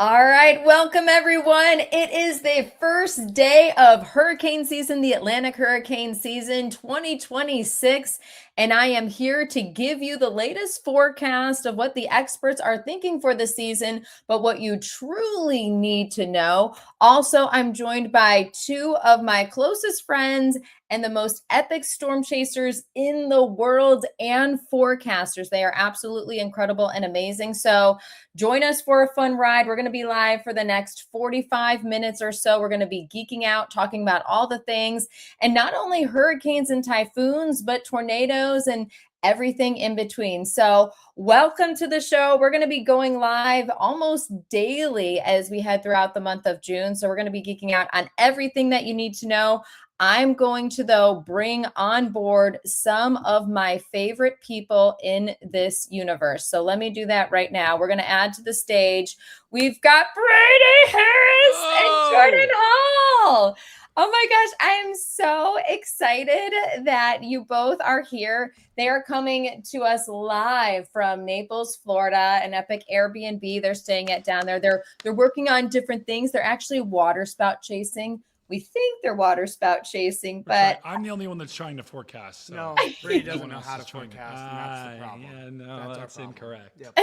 All right, welcome everyone. It is the first day of hurricane season, the Atlantic hurricane season 2026, and I am here to give you the latest forecast of what the experts are thinking for the season, but what you truly need to know. Also, I'm joined by two of my closest friends and the most epic storm chasers in the world and forecasters. They are absolutely incredible and amazing. So join us for a fun ride. We're going to be live for the next 45 minutes or so. We're going to be geeking out, talking about all the things, and not only hurricanes and typhoons, but tornadoes and everything in between. So welcome to the show. We're going to be going live almost daily as we head throughout the month of June. So we're going to be geeking out on everything that you need to know. I'm going to, though, bring on board some of my favorite people in this universe. So let me do that right now. We're going to add to the stage. We've got Brady Harris and Jordan Hall. Oh my gosh, I am so excited that you both are here. They are coming to us live from Naples, Florida, an epic Airbnb they're staying at down there. They're working on different things. They're actually water spout chasing. We think they're water spout chasing, but I'm the only one that's trying to forecast. So. No, Brady doesn't know how to forecast, and that's the problem. Yeah, no, that's incorrect. Yep.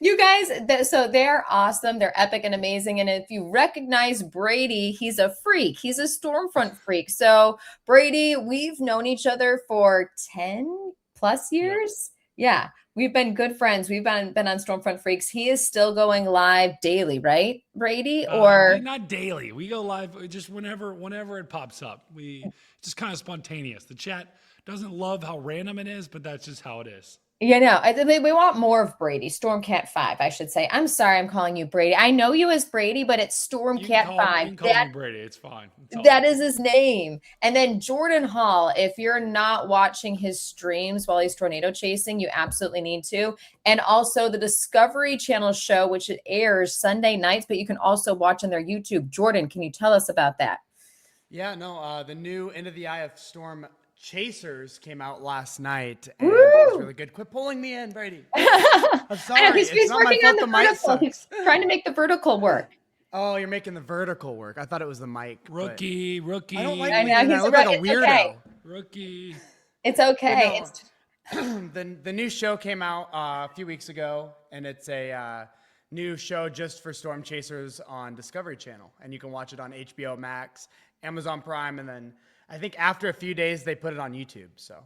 You guys, so they're awesome. They're epic and amazing. And if you recognize Brady, he's a freak. He's a Stormfront freak. So Brady, we've known each other for 10 plus years. Yeah. We've been good friends. We've been on Stormfront Freaks. He is still going live daily, right, Brady? Or not daily. We go live just whenever it pops up. It's just kind of spontaneous. The chat doesn't love how random it is, but that's just how it is. Yeah, no, we want more of Brady. StormCat5, I should say. I'm sorry I'm calling you Brady. I know you as Brady, but it's StormCat5. You can call me Brady. It's fine. That is his name. And then Jordan Hall, if you're not watching his streams while he's tornado chasing, you absolutely need to. And also the Discovery Channel show, which it airs Sunday nights, but you can also watch on their YouTube. Jordan, can you tell us about that? Yeah, no, the new Into the Eye of Storm Chasers came out last night, and it was really good. Quit pulling me in, Brady. I'm sorry. He's working on the vertical. He's trying to make the vertical work. Oh, you're making the vertical work. I thought it was the mic. Rookie. I don't like I know, I look like a weirdo. Okay. Rookie. It's okay. The new show came out a few weeks ago, and it's a new show just for storm chasers on Discovery Channel, and you can watch it on HBO Max, Amazon Prime, and then I think after a few days they put it on YouTube. So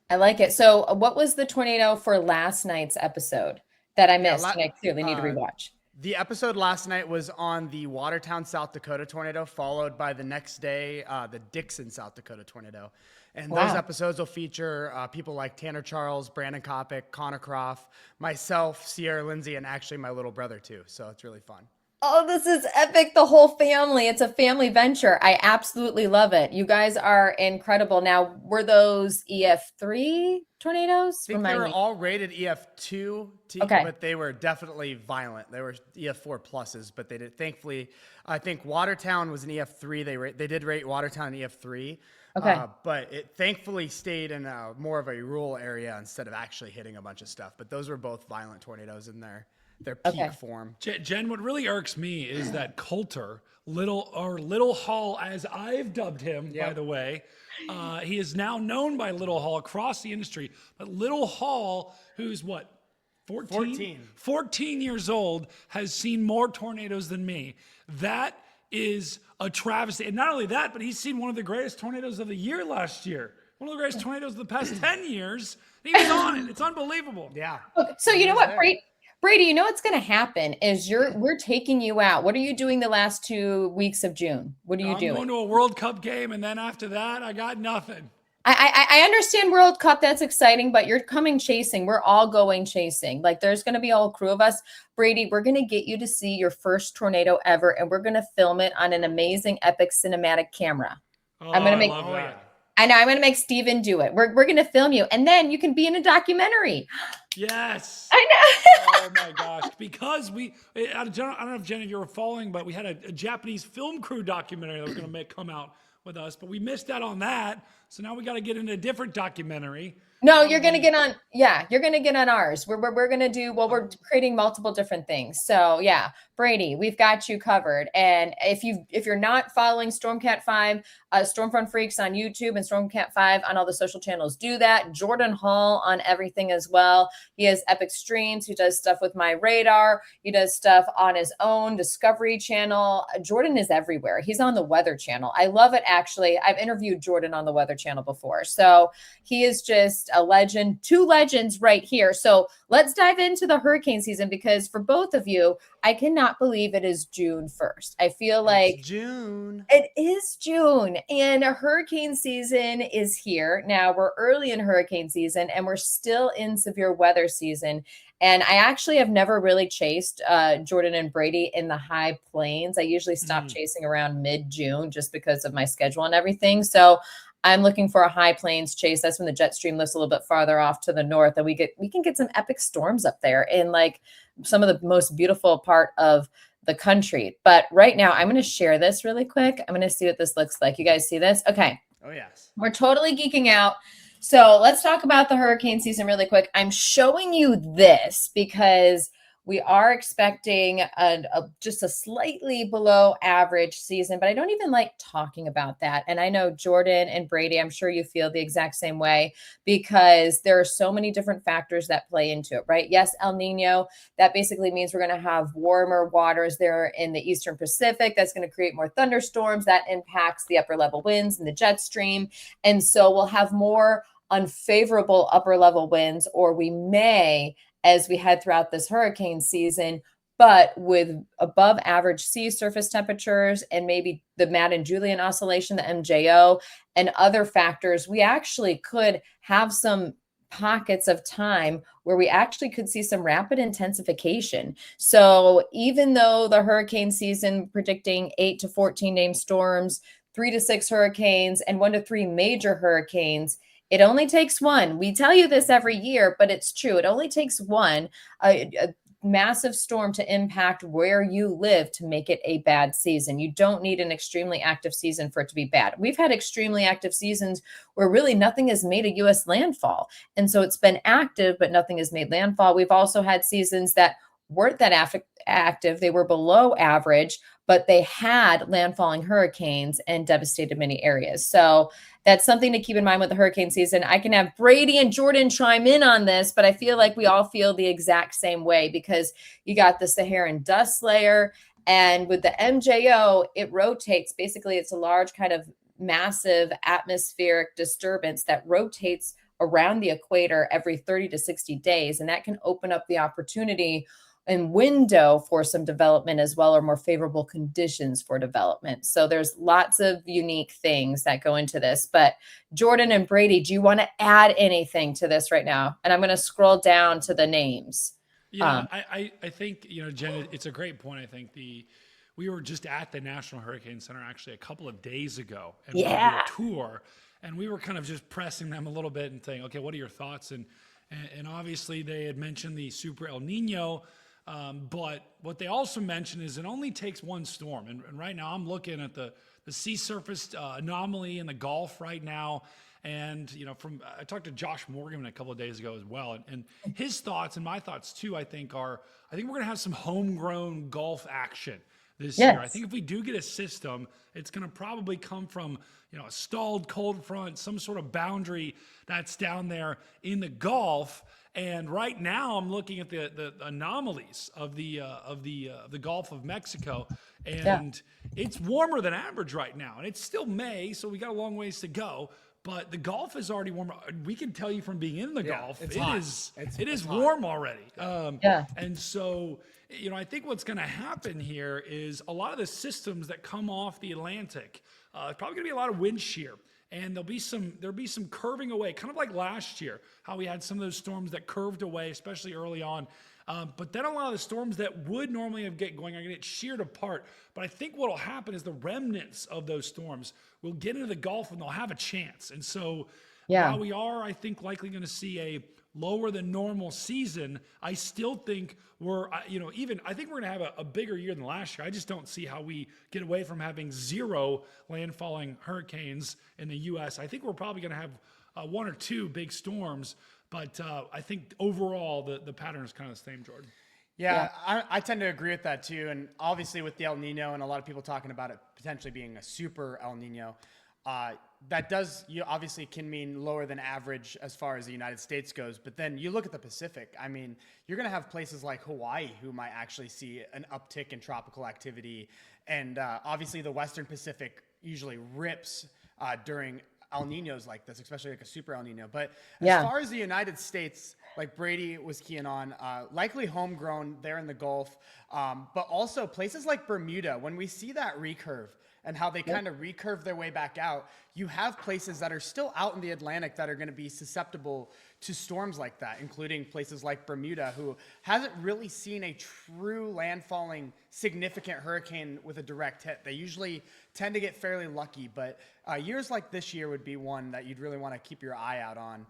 I like it. So what was the tornado for last night's episode that I missed? And I clearly need to rewatch. The episode last night was on the Watertown, South Dakota tornado, followed by the next day, the Dixon, South Dakota tornado. And those episodes will feature people like Tanner Charles, Brandon Kopic, Connor Croft, myself, Sierra Lindsay, and actually my little brother too. So it's really fun. Oh, this is epic. The whole family. It's a family venture. I absolutely love it. You guys are incredible. Now, were those EF3 tornadoes? I think they were all rated EF2, but they were definitely violent. They were EF4 pluses, but they did. Thankfully, I think Watertown was an EF3. They did rate Watertown an EF3. Okay. But it thankfully stayed in more of a rural area instead of actually hitting a bunch of stuff. But those were both violent tornadoes in their peak form. Jen, what really irks me is that Coulter, Little Hall, as I've dubbed him, by the way, he is now known by Little Hall across the industry. But Little Hall, who's what, 14? 14 years old, has seen more tornadoes than me. That is a travesty. And not only that, but he's seen one of the greatest tornadoes of the year last year. One of the greatest tornadoes of the past 10 years. He was on it. It's unbelievable. Yeah. Okay, so you know what, Brady, you know what's going to happen is we're taking you out. What are you doing the last 2 weeks of June? What are you doing? I'm going to a World Cup game, and then after that, I got nothing. I understand World Cup. That's exciting, but you're coming chasing. We're all going chasing. Like there's going to be a whole crew of us. Brady, we're going to get you to see your first tornado ever, and we're going to film it on an amazing, epic cinematic camera. Oh, I'm going to love that. I know. I'm going to make Steven do it. We're going to film you, and then you can be in a documentary. Yes. I know. Oh my gosh! Because I don't know if Jen, if you were following, but we had a Japanese film crew documentary that was going to come out with us, but we missed out on that. So now we got to get into a different documentary. No, you're gonna get on. Yeah, you're gonna get on ours. We're gonna do. Well, we're creating multiple different things. So yeah, Brady, we've got you covered. And if you're not following StormCat5, Stormfront Freaks on YouTube and StormCat5 on all the social channels, do that. Jordan Hall on everything as well. He has epic streams. He does stuff with My Radar. He does stuff on his own Discovery Channel. Jordan is everywhere. He's on the Weather Channel. I love it. Actually, I've interviewed Jordan on the Weather Channel before, so he is just a legend. Two legends right here. So let's dive into the hurricane season, because for both of you, I cannot believe it is June 1st. I feel like June. It is June and a hurricane season is here. Now we're early in hurricane season and we're still in severe weather season. And I actually have never really chased Jordan and Brady in the high plains. I usually stop chasing around mid-June just because of my schedule and everything. So I'm looking for a high plains chase. That's when the jet stream lifts a little bit farther off to the north, and we can get some epic storms up there in like some of the most beautiful part of the country. But right now, I'm going to share this really quick. I'm going to see what this looks like. You guys see this? Okay. Oh yes. We're totally geeking out. So let's talk about the hurricane season really quick. I'm showing you this because we are expecting just a slightly below average season, but I don't even like talking about that. And I know Jordan and Brady, I'm sure you feel the exact same way, because there are so many different factors that play into it, right? Yes, El Nino, that basically means we're going to have warmer waters there in the Eastern Pacific. That's going to create more thunderstorms. That impacts the upper level winds and the jet stream. And so we'll have more unfavorable upper level winds, or we may, as we head throughout this hurricane season, but with above average sea surface temperatures and maybe the Madden-Julian oscillation, the MJO, and other factors, we actually could have some pockets of time where we actually could see some rapid intensification. So even though the hurricane season predicting 8 to 14 named storms, 3 to 6 hurricanes, and 1 to 3 major hurricanes, it only takes one. We tell you this every year, but it's true. It only takes one, a massive storm to impact where you live to make it a bad season. You don't need an extremely active season for it to be bad. We've had extremely active seasons where really nothing has made a U.S. landfall. And so it's been active, but nothing has made landfall. We've also had seasons that weren't that active. They were below average, but they had landfalling hurricanes and devastated many areas. So that's something to keep in mind with the hurricane season. I can have Brady and Jordan chime in on this, but I feel like we all feel the exact same way, because you got the Saharan dust layer, and with the MJO, it rotates. Basically, it's a large kind of massive atmospheric disturbance that rotates around the equator every 30 to 60 days. And that can open up the opportunity and window for some development as well, or more favorable conditions for development. So there's lots of unique things that go into this. But Jordan and Brady, do you want to add anything to this right now? And I'm going to scroll down to the names. Yeah, I think, Jen, it's a great point. I think we were just at the National Hurricane Center actually a couple of days ago, and we did a tour, and we were kind of just pressing them a little bit and saying, okay, what are your thoughts? And obviously they had mentioned the Super El Nino. But what they also mentioned is it only takes one storm. And right now I'm looking at the sea surface anomaly in the Gulf right now. And, I talked to Josh Morgan a couple of days ago as well. And his thoughts and my thoughts too, I think we're going to have some homegrown Gulf action this year. I think if we do get a system, it's going to probably come from, a stalled cold front, some sort of boundary that's down there in the Gulf. And right now, I'm looking at the anomalies of the Gulf of Mexico, and it's warmer than average right now. And it's still May, so we got a long ways to go. But the Gulf is already warm. We can tell you from being in the Gulf, it is warm already. And so, I think what's going to happen here is a lot of the systems that come off the Atlantic, probably going to be a lot of wind shear. And there'll be some curving away, kind of like last year, how we had some of those storms that curved away, especially early on. But then a lot of the storms that would normally have get going are going to get sheared apart. But I think what will happen is the remnants of those storms will get into the Gulf and they'll have a chance. And so Yeah. While we are, I think, likely going to see a lower than normal season, I still think we're, I think we're going to have a bigger year than last year. I just don't see how we get away from having 0 landfalling hurricanes in the U.S. I think we're probably going to have 1 or 2 big storms, but I think overall the pattern is kind of the same, Jordan. Yeah, I tend to agree with that too. And obviously with the El Nino and a lot of people talking about it potentially being a super El Nino, that does, obviously can mean lower than average as far as the United States goes. But then you look at the Pacific, I mean, you're going to have places like Hawaii who might actually see an uptick in tropical activity. And obviously the Western Pacific usually rips during El Ninos like this, especially like a super El Nino. But as far as the United States, like Brady was keying on, likely homegrown there in the Gulf, but also places like Bermuda, when we see that recurve and how they kind of recurve their way back out, you have places that are still out in the Atlantic that are going to be susceptible to storms like that, including places like Bermuda, who hasn't really seen a true landfalling significant hurricane with a direct hit. They usually tend to get fairly lucky, but years like this year would be one that you'd really want to keep your eye out on,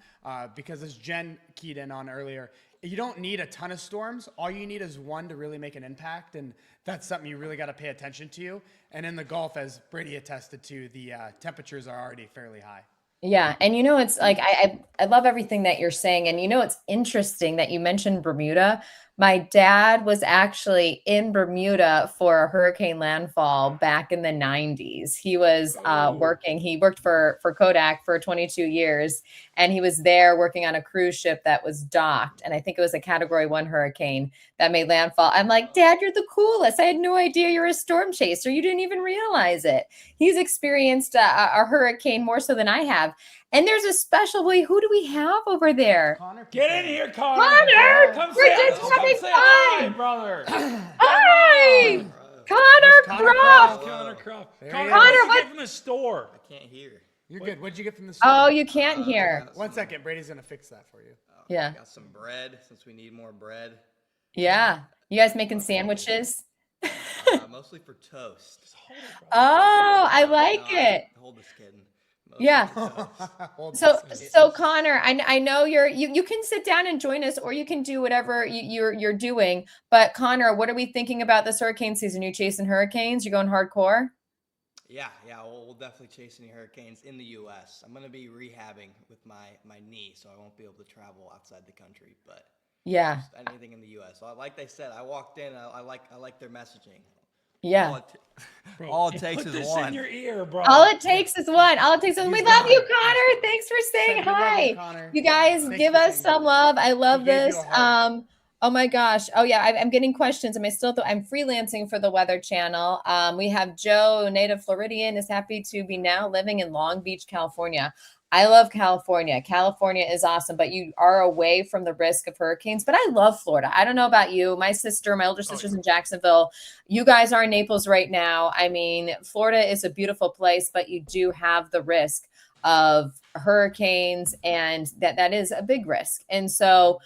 because as Jen keyed in on earlier, you don't need a ton of storms. All you need is one to really make an impact, and that's something you really got to pay attention to. And in the Gulf, as Brady attested to, the temperatures are already fairly high. Yeah. And it's like, I love everything that you're saying. And it's interesting that you mentioned Bermuda. My dad was actually in Bermuda for a hurricane landfall back in the 90s. He was he worked for Kodak for 22 years, and he was there working on a cruise ship that was docked. And I think it was a Category 1 hurricane that made landfall. I'm like, Dad, you're the coolest. I had no idea you're a storm chaser. You didn't even realize it. He's experienced a hurricane more so than I have. And there's a special way. Who do we have over there? Connor, Get in here, Connor. Connor! Come We're say, just come having say fun. hi, brother. Hi! Connor Croft! Connor Croft. There he Connor, is. what did you get from the store? I can't hear. You're good. What'd you get from the store? Oh, you can't hear. 1 second. Brady's going to fix that for you. Yeah. Got some bread since we need more bread. Yeah. You guys making sandwiches? Mostly for toast. Just hold it, bro. Oh, I like it. Hold this kidding. Mostly Yeah. for toast. So Connor, I know you can sit down and join us, or you can do whatever you're doing. But Connor, what are we thinking about this hurricane season? You chasing hurricanes? You going hardcore? Yeah, we'll definitely chase any hurricanes in the U.S. I'm gonna be rehabbing with my knee, so I won't be able to travel outside the country. But Yeah. just anything in the U.S. So like they said, I walked in. I like their messaging. Yeah. Bro, All it takes put is this one. in your ear, bro. All it takes is one. All it takes is one. We love you, Connor. Thanks for saying Send your love hi. to Connor. You guys Thanks give for us saying some hi. love. I love He gave you this. a heart. Oh my gosh. Oh yeah, I'm getting questions. I'm freelancing for the Weather Channel. We have Joe, native Floridian, is happy to be now living in Long Beach, California. I love California. California is awesome, but you are away from the risk of hurricanes. But I love Florida. I don't know about you. My older sister's in Jacksonville. You guys are in Naples right now. I mean, Florida is a beautiful place, but you do have the risk of hurricanes, and that is a big risk. And so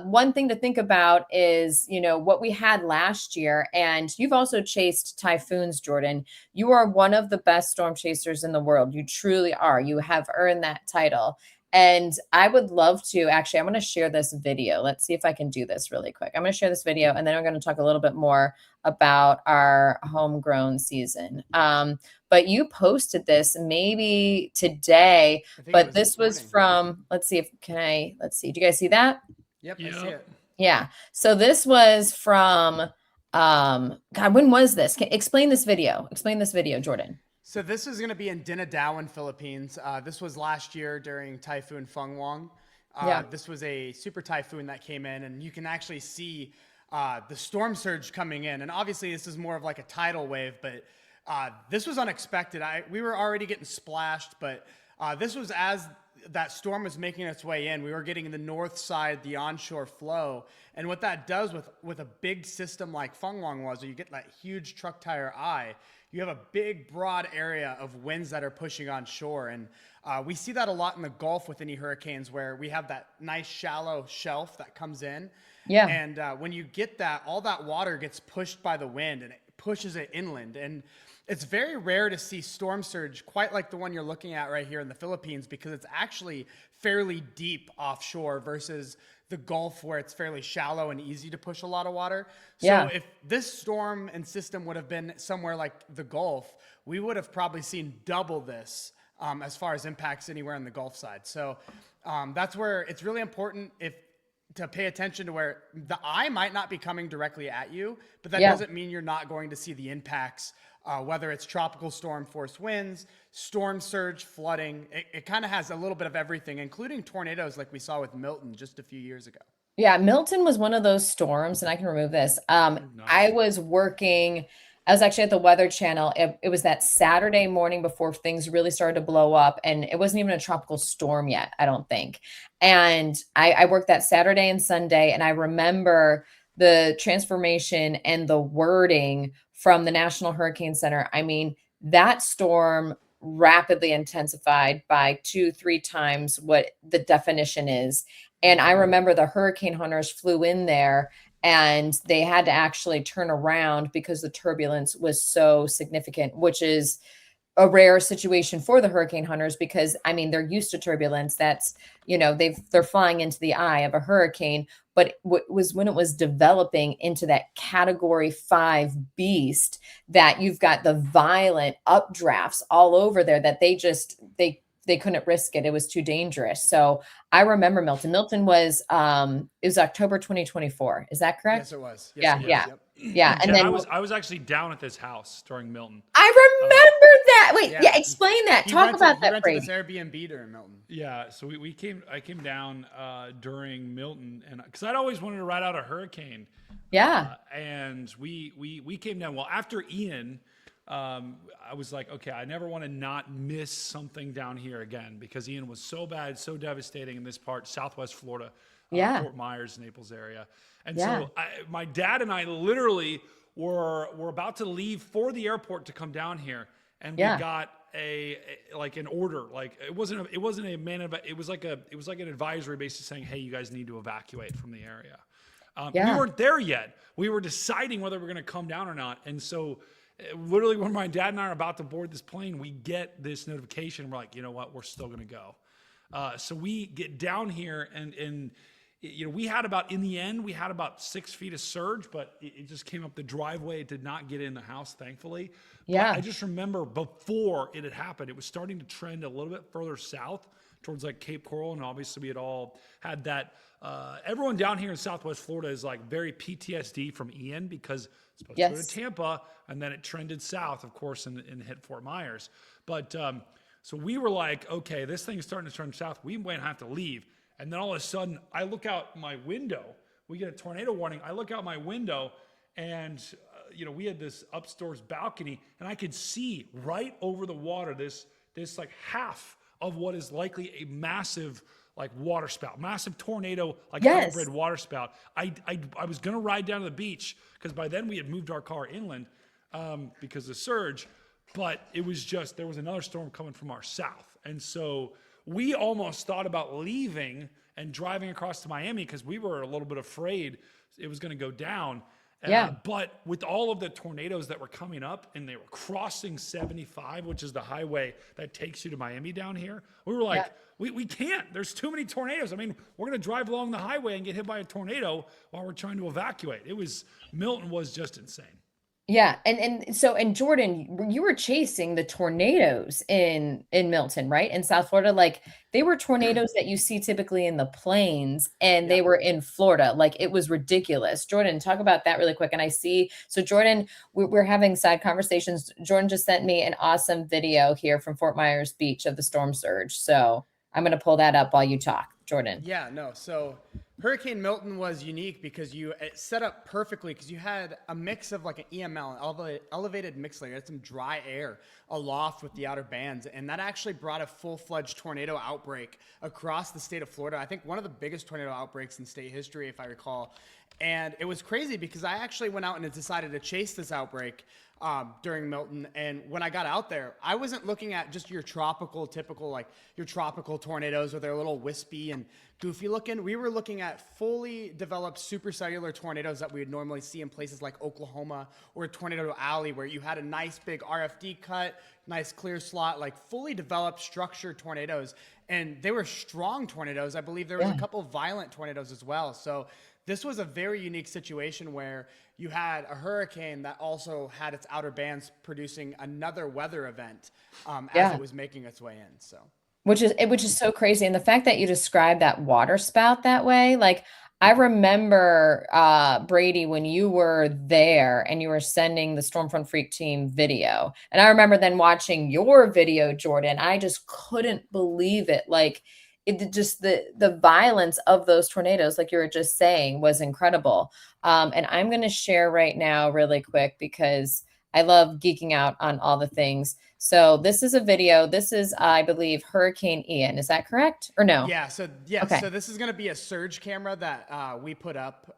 one thing to think about is, what we had last year, and you've also chased typhoons, Jordan. You are one of the best storm chasers in the world. You truly are. You have earned that title. And I would love to, actually, I'm going to share this video. Let's see if I can do this really quick. I'm going to share this video, and then I'm going to talk a little bit more about our homegrown season. But you posted this maybe today, but this was from, let's see. Do you guys see that? Yep, I see it. Yeah. So this was from, God, when was this? Explain this video, Jordan. So this is going to be in Dinadawan, Philippines. This was last year during Typhoon Fenghuang. This was a super typhoon that came in, and you can actually see the storm surge coming in. And obviously this is more of like a tidal wave, but this was unexpected. We were already getting splashed, but this was as that storm was making its way in. We were getting the north side, the onshore flow. And what that does with a big system like Fenghuang was, you get that huge truck tire eye, you have a big, broad area of winds that are pushing on shore. And we see that a lot in the Gulf with any hurricanes, where we have that nice shallow shelf that comes in. Yeah. And when you get that, all that water gets pushed by the wind, and it pushes it inland. And it's very rare to see storm surge quite like the one you're looking at right here in the Philippines, because it's actually fairly deep offshore versus the Gulf, where it's fairly shallow and easy to push a lot of water. So if this storm and system would have been somewhere like the Gulf, we would have probably seen double this as far as impacts anywhere on the Gulf side. So that's where it's really important to pay attention to where the eye might not be coming directly at you, but that doesn't mean you're not going to see the impacts, whether it's tropical storm force winds, storm surge, flooding. It kind of has a little bit of everything, including tornadoes like we saw with Milton just a few years ago. Yeah, Milton was one of those storms, and I can remove this. I was actually at the Weather Channel. It was that Saturday morning before things really started to blow up, and it wasn't even a tropical storm yet, I don't think. And I worked that Saturday and Sunday, and I remember the transformation and the wording from the National Hurricane Center. I mean, that storm rapidly intensified by 2-3 times what the definition is. And I remember the hurricane hunters flew in there, and they had to actually turn around because the turbulence was so significant, which is a rare situation for the hurricane hunters, because I mean, they're used to turbulence. That's, they're flying into the eye of a hurricane, but was when it was developing into that category 5 beast, that you've got the violent updrafts all over there, that they couldn't risk it. It was too dangerous. So I remember Milton. Milton was, it was October 2024. Is that correct? Yes, it was. Yeah. Yep. Yeah. And then I was actually down at this house during Milton. I remember that. Wait, explain that. Talk about that, Brady. This Airbnb during Milton. Yeah, so I came down during Milton, and because I'd always wanted to ride out a hurricane. Yeah. And we came down. Well, after Ian, I was like, okay, I never want to not miss something down here again, because Ian was so bad, so devastating in this part, Southwest Florida, Fort Myers, Naples area. And so my dad and I literally were about to leave for the airport to come down here, and we got an order. Like it wasn't a man, it was like an advisory basically saying, hey, you guys need to evacuate from the area. We weren't there yet. We were deciding whether we're going to come down or not. And so literally when my dad and I are about to board this plane, we get this notification. We're like, you know what? We're still going to go. So we get down here, and we had about 6 feet of surge, but it just came up the driveway. It did not get in the house, thankfully. Yeah. But I just remember before it had happened, it was starting to trend a little bit further south towards like Cape Coral. And obviously we had all had that. Everyone down here in Southwest Florida is like very PTSD from Ian, because it's supposed to go to Tampa, and then it trended south, of course, and hit Fort Myers. But so we were like, okay, this thing's starting to turn south. We might have to leave. And then all of a sudden, I look out my window. We get a tornado warning. I look out my window, and we had this upstairs balcony, and I could see right over the water this like half of what is likely a massive like water spout, massive tornado, like hybrid water spout. I was gonna ride down to the beach, because by then we had moved our car inland because of surge, but it was just, there was another storm coming from our south, and so we almost thought about leaving and driving across to Miami, because we were a little bit afraid it was going to go down. But with all of the tornadoes that were coming up, and they were crossing 75, which is the highway that takes you to Miami down here, we were like, we can't. There's too many tornadoes. I mean, we're going to drive along the highway and get hit by a tornado while we're trying to evacuate. Milton was just insane. Yeah. And Jordan, you were chasing the tornadoes in Milton, right? In South Florida. Like, they were tornadoes that you see typically in the plains, and they were in Florida. Like, it was ridiculous. Jordan, talk about that really quick. And I see, so Jordan, we're having side conversations. Jordan just sent me an awesome video here from Fort Myers Beach of the storm surge. So I'm going to pull that up while you talk, Jordan. Yeah, no. So Hurricane Milton was unique because it set up perfectly, because you had a mix of like an EML, an elevated mix layer. You had some dry air aloft with the outer bands, and that actually brought a full-fledged tornado outbreak across the state of Florida. I think one of the biggest tornado outbreaks in state history, if I recall. And it was crazy because I actually went out and decided to chase this outbreak during Milton. And when I got out there, I wasn't looking at just your typical, like your tropical tornadoes where they're a little wispy and goofy looking. We were looking at fully developed supercellular tornadoes that we would normally see in places like Oklahoma or Tornado Alley, where you had a nice big RFD cut, nice clear slot, like fully developed structured tornadoes. And they were strong tornadoes. I believe there was a couple violent tornadoes as well. So this was a very unique situation where you had a hurricane that also had its outer bands producing another weather event as it was making its way in. So, which is so crazy. And the fact that you described that water spout that way, like I remember Brady, when you were there and you were sending the Stormfront Freak team video, and I remember then watching your video, Jordan. I just couldn't believe it. Like just the violence of those tornadoes, like you were just saying, was incredible. And I'm going to share right now really quick because I love geeking out on all the things. So this is a video. This is, I believe, Hurricane Ian. Is that correct or no? Yeah. So So this is going to be a surge camera that we put up.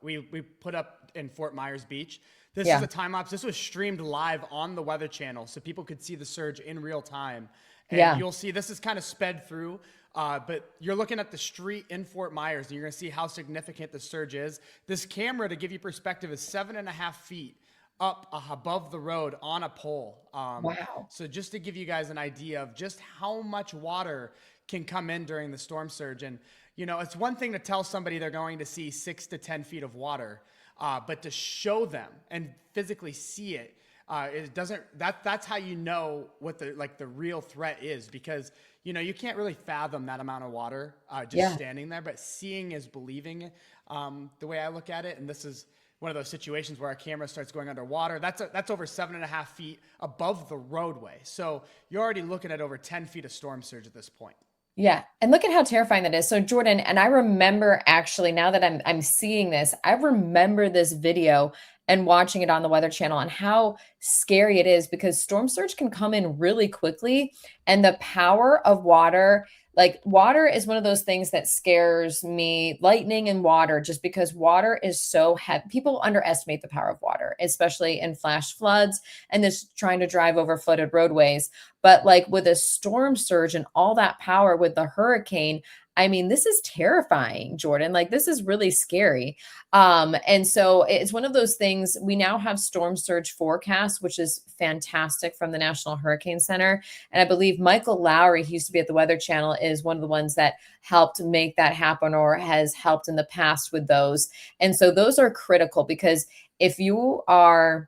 We put up in Fort Myers Beach. This is a time lapse. This was streamed live on the Weather Channel, so people could see the surge in real time. And you'll see this is kind of sped through. But you're looking at the street in Fort Myers, and you're going to see how significant the surge is. This camera, to give you perspective, is 7.5 feet up above the road on a pole. Wow. So just to give you guys an idea of just how much water can come in during the storm surge. And, you know, it's one thing to tell somebody they're going to see 6 to 10 feet of water, but to show them and physically see it, that's how you know what the real threat is, because you know you can't really fathom that amount of water standing there, but seeing is believing, the way I look at it. And this is one of those situations where our camera starts going underwater. That's over 7.5 feet above the roadway, so you're already looking at over 10 feet of storm surge at this point. Yeah. And look at how terrifying that is. So Jordan, and I remember actually, now that I'm seeing this, I remember this video and watching it on the Weather Channel and how scary it is, because storm surge can come in really quickly, and the power of water, like water is one of those things that scares me, lightning and water, just because water is so heavy. People underestimate the power of water, especially in flash floods and this trying to drive over flooded roadways. But like with a storm surge and all that power with the hurricane, I mean, this is terrifying, Jordan. Like this is really scary. And so it's one of those things. We now have storm surge forecasts, which is fantastic, from the National Hurricane Center. And I believe Michael Lowry, he used to be at the Weather Channel, is one of the ones that helped make that happen or has helped in the past with those. And so those are critical, because if you are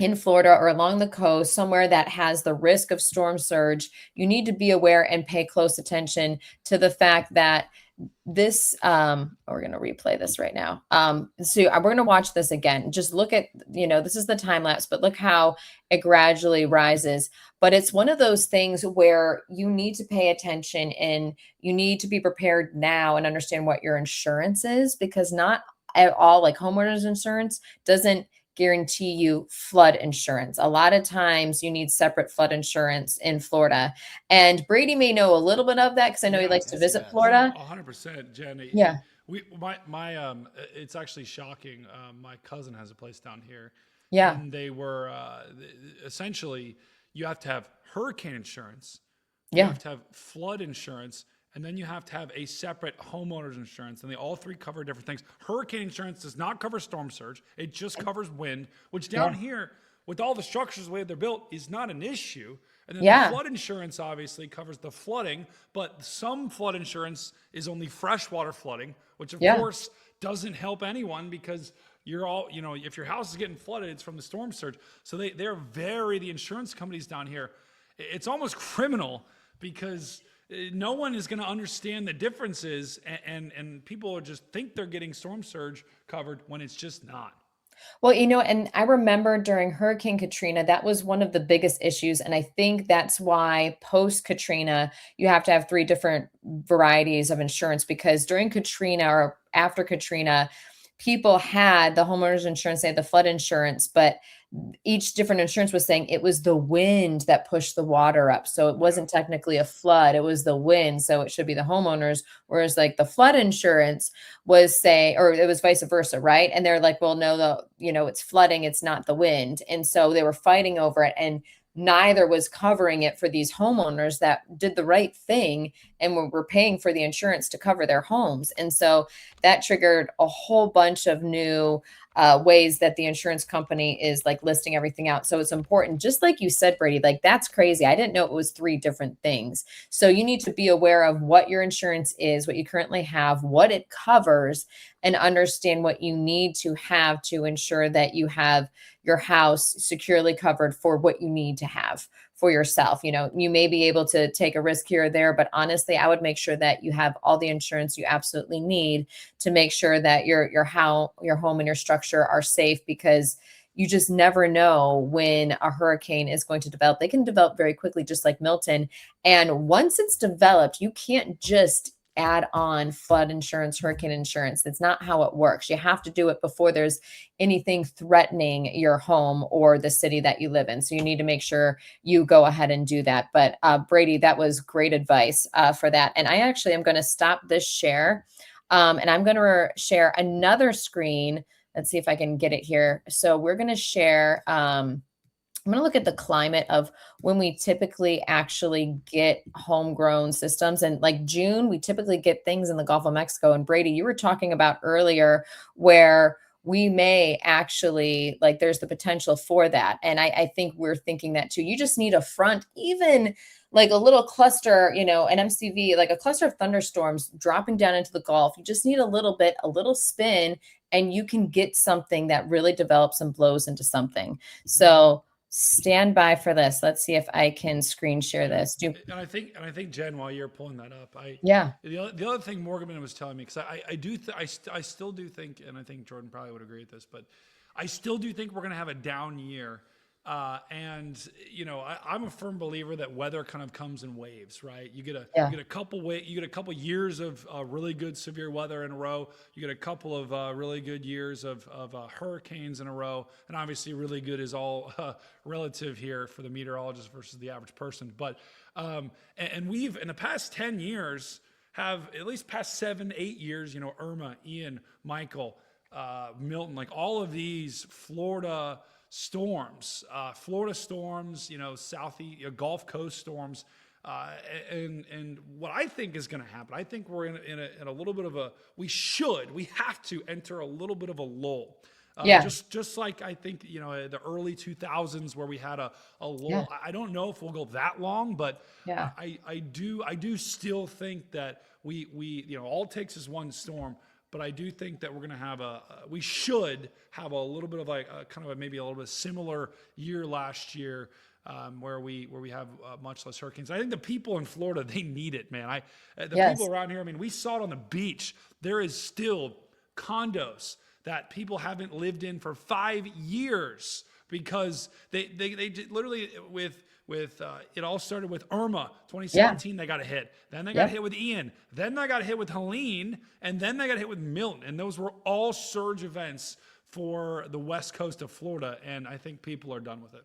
in Florida or along the coast, somewhere that has the risk of storm surge, you need to be aware and pay close attention to the fact that this, we're going to replay this right now. So we're going to watch this again. Just look at, this is the time lapse, but look how it gradually rises. But it's one of those things where you need to pay attention and you need to be prepared now and understand what your insurance is, because not at all, like homeowners insurance doesn't guarantee you flood insurance. A lot of times you need separate flood insurance in Florida. And Brady may know a little bit of that because I know he likes to visit Florida. 100%, Jen. Yeah. It's actually shocking. My cousin has a place down here. Yeah. And they were essentially, you have to have hurricane insurance. Yeah. You have to have flood insurance. And then you have to have a separate homeowner's insurance. And they all three cover different things. Hurricane insurance does not cover storm surge. It just covers wind, which down here, with all the structures the way they're built, is not an issue. And then the flood insurance obviously covers the flooding, but some flood insurance is only freshwater flooding, which of course doesn't help anyone, because you're all, if your house is getting flooded, it's from the storm surge. So the insurance companies down here, it's almost criminal, because no one is going to understand the differences, and people just think they're getting storm surge covered when it's just not. Well, and I remember during Hurricane Katrina, that was one of the biggest issues. And I think that's why post Katrina, you have to have 3 different varieties of insurance, because during Katrina or after Katrina, people had the homeowners insurance, they had the flood insurance, but each different insurance was saying it was the wind that pushed the water up. So it wasn't technically a flood, it was the wind. So it should be the homeowners. Whereas like the flood insurance was saying, or it was vice versa, right? And they're like, well, no, it's flooding, it's not the wind. And so they were fighting over it. And neither was covering it for these homeowners that did the right thing and were paying for the insurance to cover their homes. And so that triggered a whole bunch of new ways that the insurance company is like listing everything out. So it's important, just like you said, Brady, like that's crazy. I didn't know it was 3 different things. So you need to be aware of what your insurance is, what you currently have, what it covers, and understand what you need to have to ensure that you have your house securely covered for what you need to have for yourself. You may be able to take a risk here or there, but honestly, I would make sure that you have all the insurance you absolutely need to make sure that your home and your structure are safe, because you just never know when a hurricane is going to develop. They can develop very quickly, just like Milton. And once it's developed, you can't just add on flood insurance, hurricane insurance. That's not how it works. You have to do it before there's anything threatening your home or the city that you live in. So you need to make sure you go ahead and do that. But Brady, that was great advice for that. And I actually am going to stop this share and I'm going to share another screen. Let's see if I can get it here. So we're going to share I'm going to look at the climate of when we typically actually get homegrown systems. And like June, we typically get things in the Gulf of Mexico. And Brady, you were talking about earlier where we may actually, like, there's the potential for that. And I think we're thinking that too. You just need a front, even like a little cluster, an MCV, like a cluster of thunderstorms dropping down into the Gulf. You just need a little spin, and you can get something that really develops and blows into something. So stand by for this. Let's see if I can screen share this. And I think Jen, while you're pulling that up, the other thing Morgan was telling me, because I still do think, and I think Jordan probably would agree with this, but I still do think we're going to have a down year. I'm a firm believer that weather kind of comes in waves, right? You get a couple years of really good severe weather in a row. You get a couple of really good years of hurricanes in a row, and obviously really good is all relative here for the meteorologist versus the average person. But and we've in the past 10 years have at least past 7-8 years, Irma, Ian, Michael, Milton, like all of these Florida storms, Gulf Coast storms, and what I think is going to happen, I think we're in a little bit of we have to enter a little bit of a lull. Just like I think, the early 2000s where we had a lull. Yeah. I don't know if we'll go that long, but I do still think that we all it takes is one storm. But I do think that we're going to have we should have a little bit of like maybe a little bit similar year last year, where we have much less hurricanes. I think the people in Florida, they need it, man. People around here, we saw it on the beach. There is still condos that people haven't lived in for 5 years because they literally with it all started with Irma 2017. They got a hit, then they got hit with Ian, then they got hit with Helene, and then they got hit with Milton, and those were all surge events for the west coast of Florida, and I think people are done with it.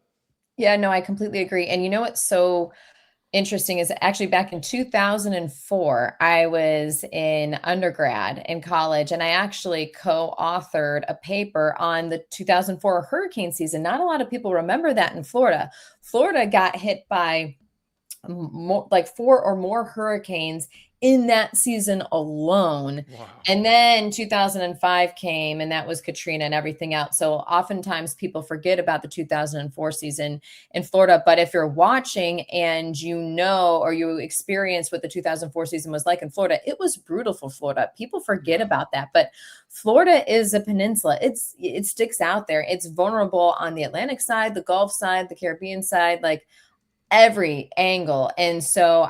Yeah, no, I completely agree. And what's so interesting is actually back in 2004, I was in undergrad in college, and I actually co-authored a paper on the 2004 hurricane season. Not a lot of people remember that in Florida. Florida got hit by like 4 or more hurricanes in that season alone. Wow. And then 2005 came, and that was Katrina and everything else. So oftentimes people forget about the 2004 season in Florida. But if you're watching and or you experience what the 2004 season was like in Florida, it was brutal for Florida. People forget about that. But Florida is a peninsula. It sticks out there. It's vulnerable on the Atlantic side, the Gulf side, the Caribbean side, like every angle. And so,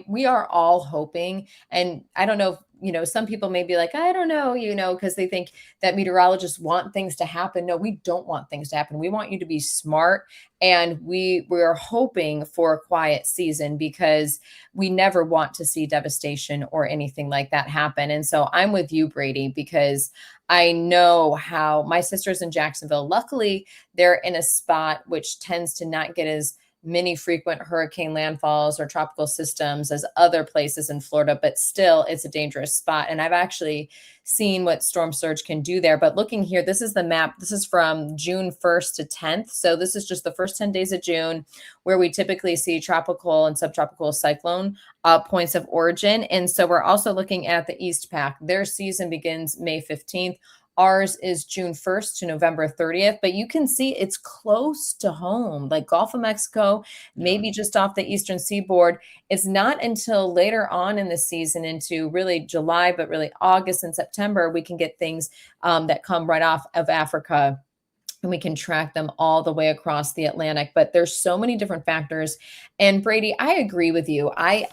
we are all hoping, and I don't know if some people may be like, I don't know, because they think that meteorologists want things to happen. No, we don't want things to happen. We want you to be smart. And we're hoping for a quiet season because we never want to see devastation or anything like that happen. And so I'm with you, Brady, because I know how my sister's in Jacksonville. Luckily, they're in a spot which tends to not get as many frequent hurricane landfalls or tropical systems as other places in Florida, but still it's a dangerous spot. And I've actually seen what storm surge can do there. But looking here, this is the map. This is from June 1st to 10th. So this is just the first 10 days of June, where we typically see tropical and subtropical cyclone points of origin. And so we're also looking at the East Pac. Their season begins May 15th. Ours is June 1st to November 30th, but you can see it's close to home, like Gulf of Mexico, maybe just off the eastern seaboard. It's not until later on in the season, into really July, but really August and September, we can get things that come right off of Africa, and we can track them all the way across the Atlantic. But there's so many different factors. And Brady, I agree with you. I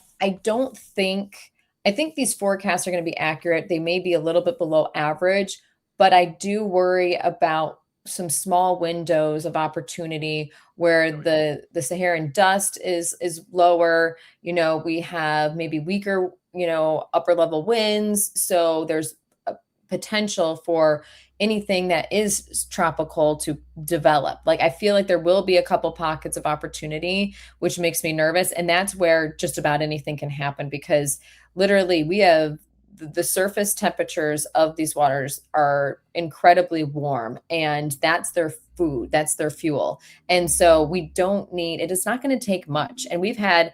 think these forecasts are going to be accurate. They may be a little bit below average, but I do worry about some small windows of opportunity where the Saharan dust is lower. We have maybe weaker, upper level winds. So there's a potential for anything that is tropical to develop. Like, I feel like there will be a couple pockets of opportunity, which makes me nervous. And that's where just about anything can happen, because literally we have the surface temperatures of these waters are incredibly warm, and that's their food, that's their fuel. And so we don't need, it is not going to take much. And we've had,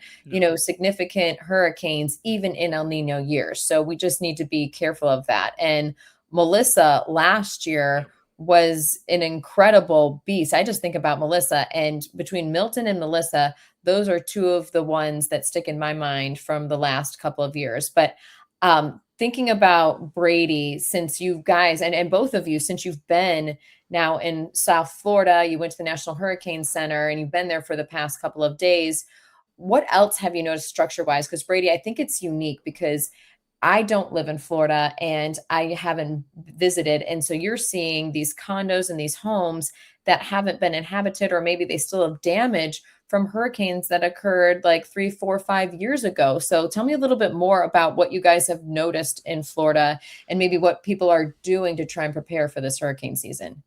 significant hurricanes even in El Nino years. So we just need to be careful of that. And Melissa last year was an incredible beast. I just think about Melissa, and between Milton and Melissa, those are two of the ones that stick in my mind from the last couple of years. But thinking about Brady, since you guys, and both of you, since you've been now in South Florida, you went to the National Hurricane Center and you've been there for the past couple of days. What else have you noticed structure-wise? Because Brady, I think it's unique because I don't live in Florida and I haven't visited. And so you're seeing these condos and these homes that haven't been inhabited, or maybe they still have damage from hurricanes that occurred like 3, 4, 5 years ago. So tell me a little bit more about what you guys have noticed in Florida and maybe what people are doing to try and prepare for this hurricane season.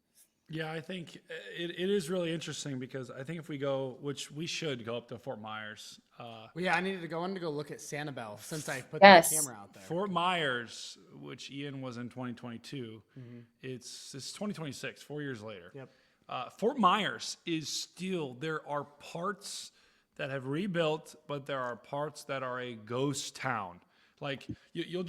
Yeah, I think it is really interesting, because I think if we go, which we should go up to Fort Myers. I wanted to go look at Sanibel since I put Yes. the camera out there. Fort Myers, which Ian was in 2022, it's 2026, 4 years later. Yep. Fort Myers is still, there are parts that have rebuilt, but there are parts that are a ghost town. Like you'll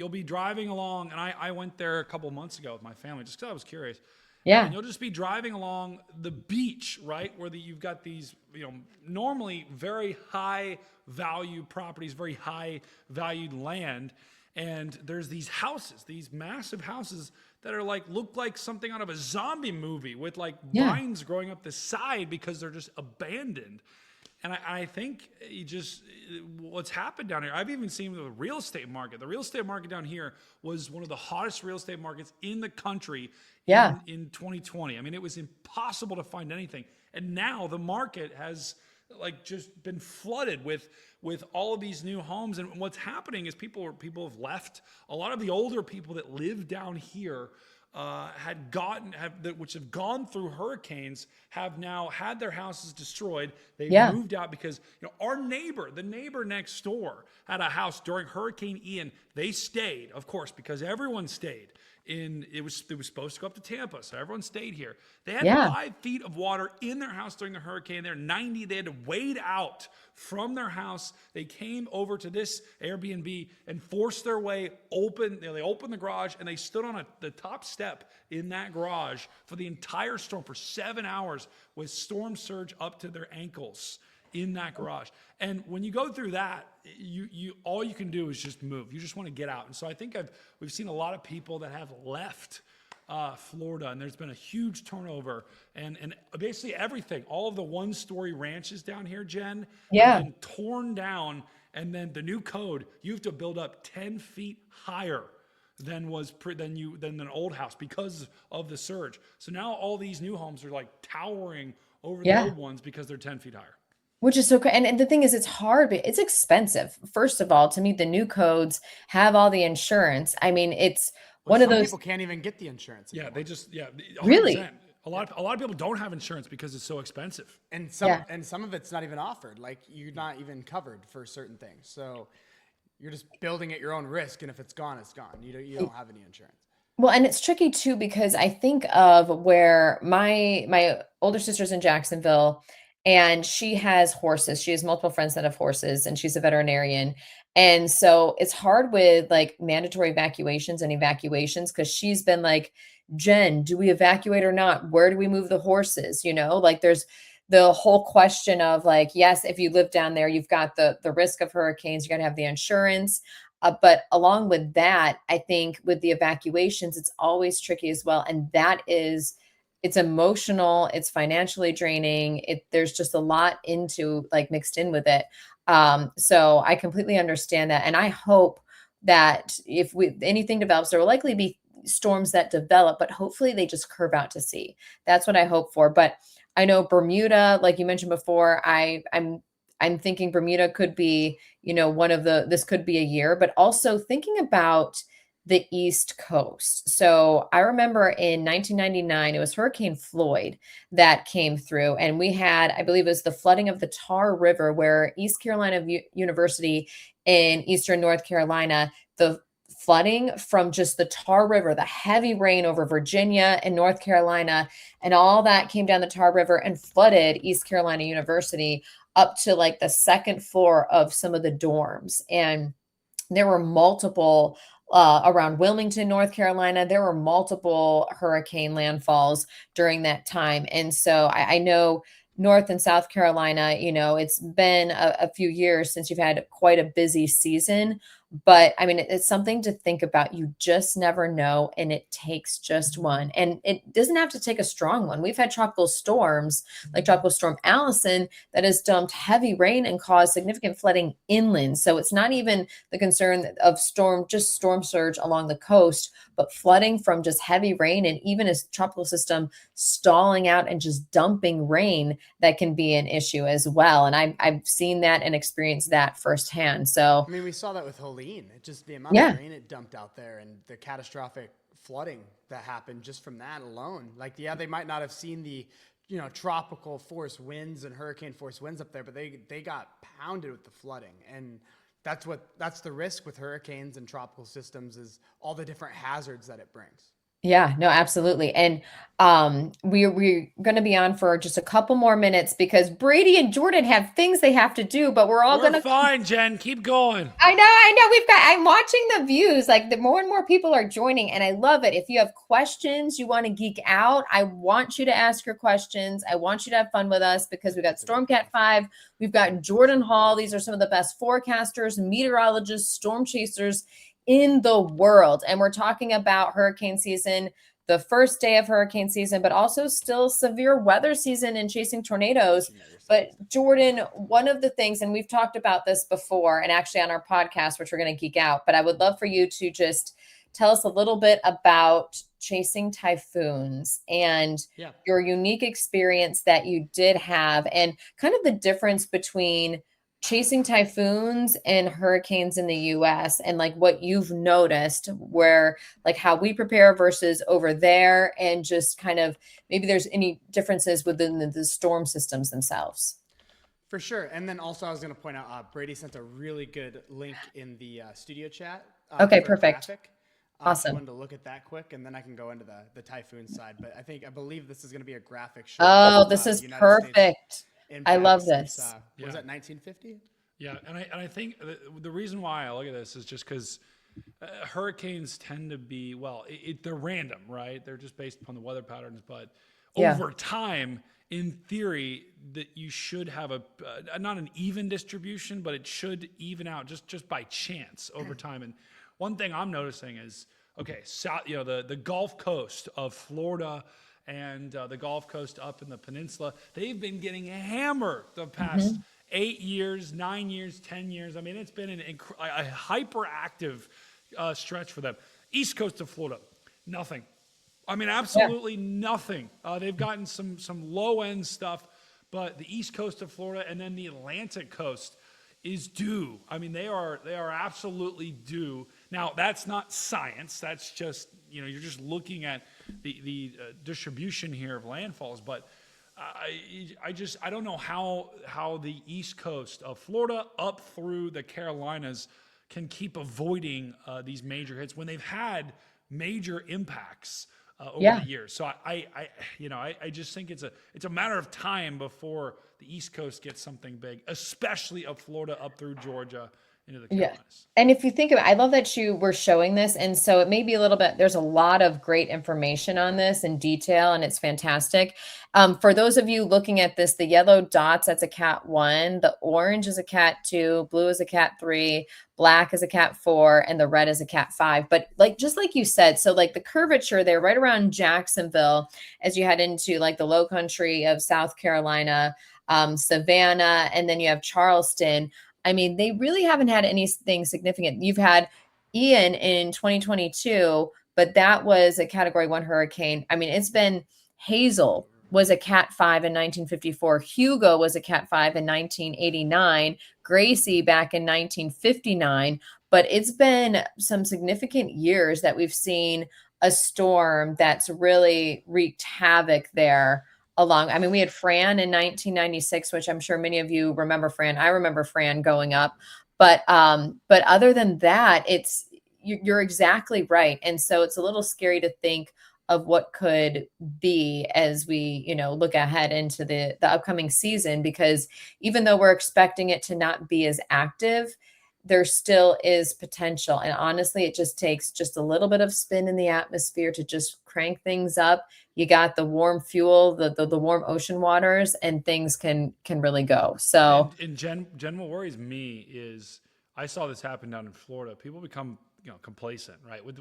be driving along, and I went there a couple months ago with my family just because I was curious. Yeah. And you'll just be driving along the beach, right, where you've got these, normally very high value properties, very high valued land, and there's these houses, these massive houses that are look like something out of a zombie movie, with vines growing up the side because they're just abandoned. And I think what's happened down here, I've even seen the real estate market. The real estate market down here was one of the hottest real estate markets in the country in 2020. I mean, it was impossible to find anything. And now the market has just been flooded with all of these new homes. And what's happening is people have left. A lot of the older people that live down here which have gone through hurricanes, have now had their houses destroyed. They've moved out because the neighbor next door had a house during Hurricane Ian. They stayed, of course, because everyone stayed. It was supposed to go up to Tampa, so everyone stayed here. They had 5 feet of water in their house during the hurricane. They're 90. They had to wade out from their house. They came over to this Airbnb and forced their way open. They opened the garage, and they stood on the top step in that garage for the entire storm for 7 hours with storm surge up to their ankles in that garage. And when you go through that, you all you can do is just move. You just want to get out. And so I think we've seen a lot of people that have left Florida, and there's been a huge turnover, and basically everything, all of the one-story ranches down here, Jen, have been torn down, And then the new code, you have to build up 10 feet higher than an old house because of the surge. So now all these new homes are like towering over the old ones because they're 10 feet higher. Which is so crazy. And the thing is, it's hard, but it's expensive. First of all, to meet the new codes, have all the insurance. I mean, it's one of Some those. people can't even get the insurance Yeah, anymore. they just 100%. Really? A lot of people don't have insurance because it's so expensive. And some of it's not even offered. Like you're not even covered for certain things. So you're just building at your own risk, and if it's gone, it's gone. You don't have any insurance. Well, and it's tricky too because I think of where my older sister's in Jacksonville, and she has horses. She has multiple friends that have horses, and she's a veterinarian. And so it's hard with like mandatory evacuations and evacuations because she's been like, Jen, do we evacuate or not? Where do we move the horses? Like there's the whole question of like, yes, if you live down there, you've got the risk of hurricanes, you got to have the insurance. But along with that, I think with the evacuations, it's always tricky as well. And it's emotional, it's financially draining. There's just a lot mixed in with it. So I completely understand that. And I hope that if anything develops, there will likely be storms that develop, but hopefully they just curve out to sea. That's what I hope for. But I know Bermuda, like you mentioned before, I'm thinking Bermuda could be, this could be a year, but also thinking about the East Coast. So I remember in 1999, it was Hurricane Floyd that came through, and we had, I believe it was the flooding of the Tar River, where East Carolina University in Eastern North Carolina, the flooding from just the Tar River, the heavy rain over Virginia and North Carolina, and all that came down the Tar River and flooded East Carolina University up to like the second floor of some of the dorms. And there were multiple around Wilmington, North Carolina, there were multiple hurricane landfalls during that time. And so I know North and South Carolina, it's been a few years since you've had quite a busy season. But I mean, it's something to think about. You just never know. And it takes just one. And it doesn't have to take a strong one. We've had tropical storms like Tropical Storm Allison that has dumped heavy rain and caused significant flooding inland. So it's not even the concern of storm surge along the coast, but flooding from just heavy rain and even a tropical system stalling out and just dumping rain that can be an issue as well. And I've seen that and experienced that firsthand. So I mean, we saw that with Helene. It just the amount of rain it dumped out there and the catastrophic flooding that happened just from that alone. Like, yeah, they might not have seen the, tropical force winds and hurricane force winds up there, but they got pounded with the flooding. And that's the risk with hurricanes and tropical systems, is all the different hazards that it brings. yeah, no, absolutely. And we're going to be on for just a couple more minutes because Brady and Jordan have things they have to do, but we're going to fine, Jen. Keep going. I know. I'm watching the views. Like the more and more people are joining, and I love it. If you have questions, you want to geek out, I want you to ask your questions. I want you to have fun with us because we got StormCat5, we've got Jordan Hall. These are some of the best forecasters, meteorologists, storm chasers in the world. And we're talking about hurricane season, the first day of hurricane season, but also still severe weather season and chasing tornadoes. But Jordan, one of the things, and we've talked about this before, and actually on our podcast, which we're going to geek out, but I would love for you to just tell us a little bit about chasing typhoons and your unique experience that you did have, and kind of the difference between chasing typhoons and hurricanes in the US, and like what you've noticed where like how we prepare versus over there, and just kind of maybe there's any differences within the storm systems themselves. For sure. And then also I was going to point out, Brady sent a really good link in the studio chat. Okay, perfect. Awesome. I wanted to look at that quick, and then I can go into the typhoon side. But I believe this is going to be a graphic show. Oh, this is perfect. I love this. Was that 1950? Yeah, and I think the reason why I look at this is just because hurricanes tend to be, they're random, right? They're just based upon the weather patterns, but over time, in theory, that you should have not an even distribution, but it should even out just by chance over time. And one thing I'm noticing is, the Gulf Coast of Florida and the Gulf Coast up in the peninsula, they've been getting hammered the past 8 years, 9 years, 10 years. I mean, it's been a hyperactive stretch for them. East coast of Florida, nothing. I mean, absolutely nothing. They've gotten some low end stuff, but the East coast of Florida and then the Atlantic coast is due. I mean, they are absolutely due. Now, that's not science. That's just, you're just looking at the distribution here of landfalls. But I don't know how the East coast of Florida up through the Carolinas can keep avoiding these major hits when they've had major impacts over the years. So I just think it's a matter of time before the East Coast gets something big, especially up Florida, up through Georgia, into the Carolinas. Yeah. And if you think of it, I love that you were showing this. And so it may be a little bit, there's a lot of great information on this in detail, and it's fantastic. For those of you looking at this, the yellow dots, that's a Cat 1, the orange is a Cat 2, blue is a Cat 3, black is a Cat 4, and the red is a Cat 5. But just like you said, so like the curvature there right around Jacksonville, as you head into like the low country of South Carolina, Savannah, and then you have Charleston. I mean, they really haven't had anything significant. You've had Ian in 2022, but that was a Category 1 hurricane. I mean, it's been Hazel was a Cat 5 in 1954. Hugo was a Cat 5 in 1989. Gracie back in 1959. But it's been some significant years that we've seen a storm that's really wreaked havoc there. I mean, we had Fran in 1996, which I'm sure many of you remember Fran. I remember Fran going up, but other than that, you're exactly right. And so it's a little scary to think of what could be as we, look ahead into the upcoming season, because even though we're expecting it to not be as active, there still is potential. And honestly, it just takes just a little bit of spin in the atmosphere to just crank things up. You got the warm fuel, the warm ocean waters, and things can really go. So, and Jen, what worries me is I saw this happen down in Florida. People become complacent, right? When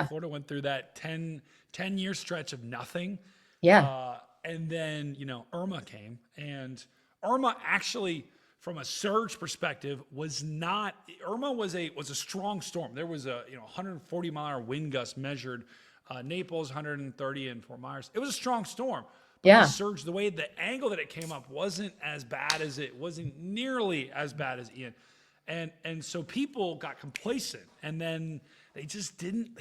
Florida went through that 10-year stretch of nothing. Yeah. And then Irma came, and Irma actually, from a surge perspective, Irma was a strong storm. There was a 140 mile wind gust measured. Naples 130 and Fort Myers. It was a strong storm. But the surge, the angle that it came up wasn't nearly as bad as Ian. And so people got complacent, and then they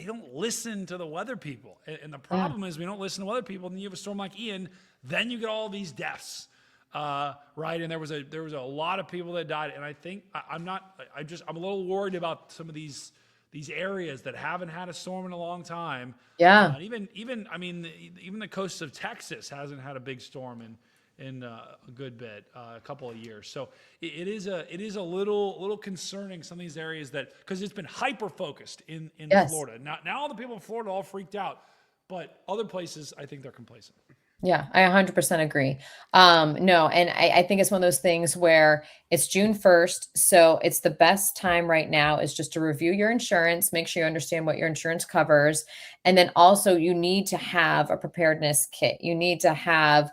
don't listen to the weather people. And the problem is we don't listen to weather people, and then you have a storm like Ian, then you get all these deaths. Right. And there was a lot of people that died. And I think I'm a little worried about some of these areas that haven't had a storm in a long time. Yeah. And even the coast of Texas hasn't had a big storm in a good bit, a couple of years. So it is a little concerning, some of these areas because it's been hyper focused in Florida. Now all the people in Florida all freaked out, but other places, I think they're complacent. Yeah, I 100% agree. No, and I think it's one of those things where it's June 1st. So it's the best time right now is just to review your insurance, make sure you understand what your insurance covers. And then also you need to have a preparedness kit. You need to have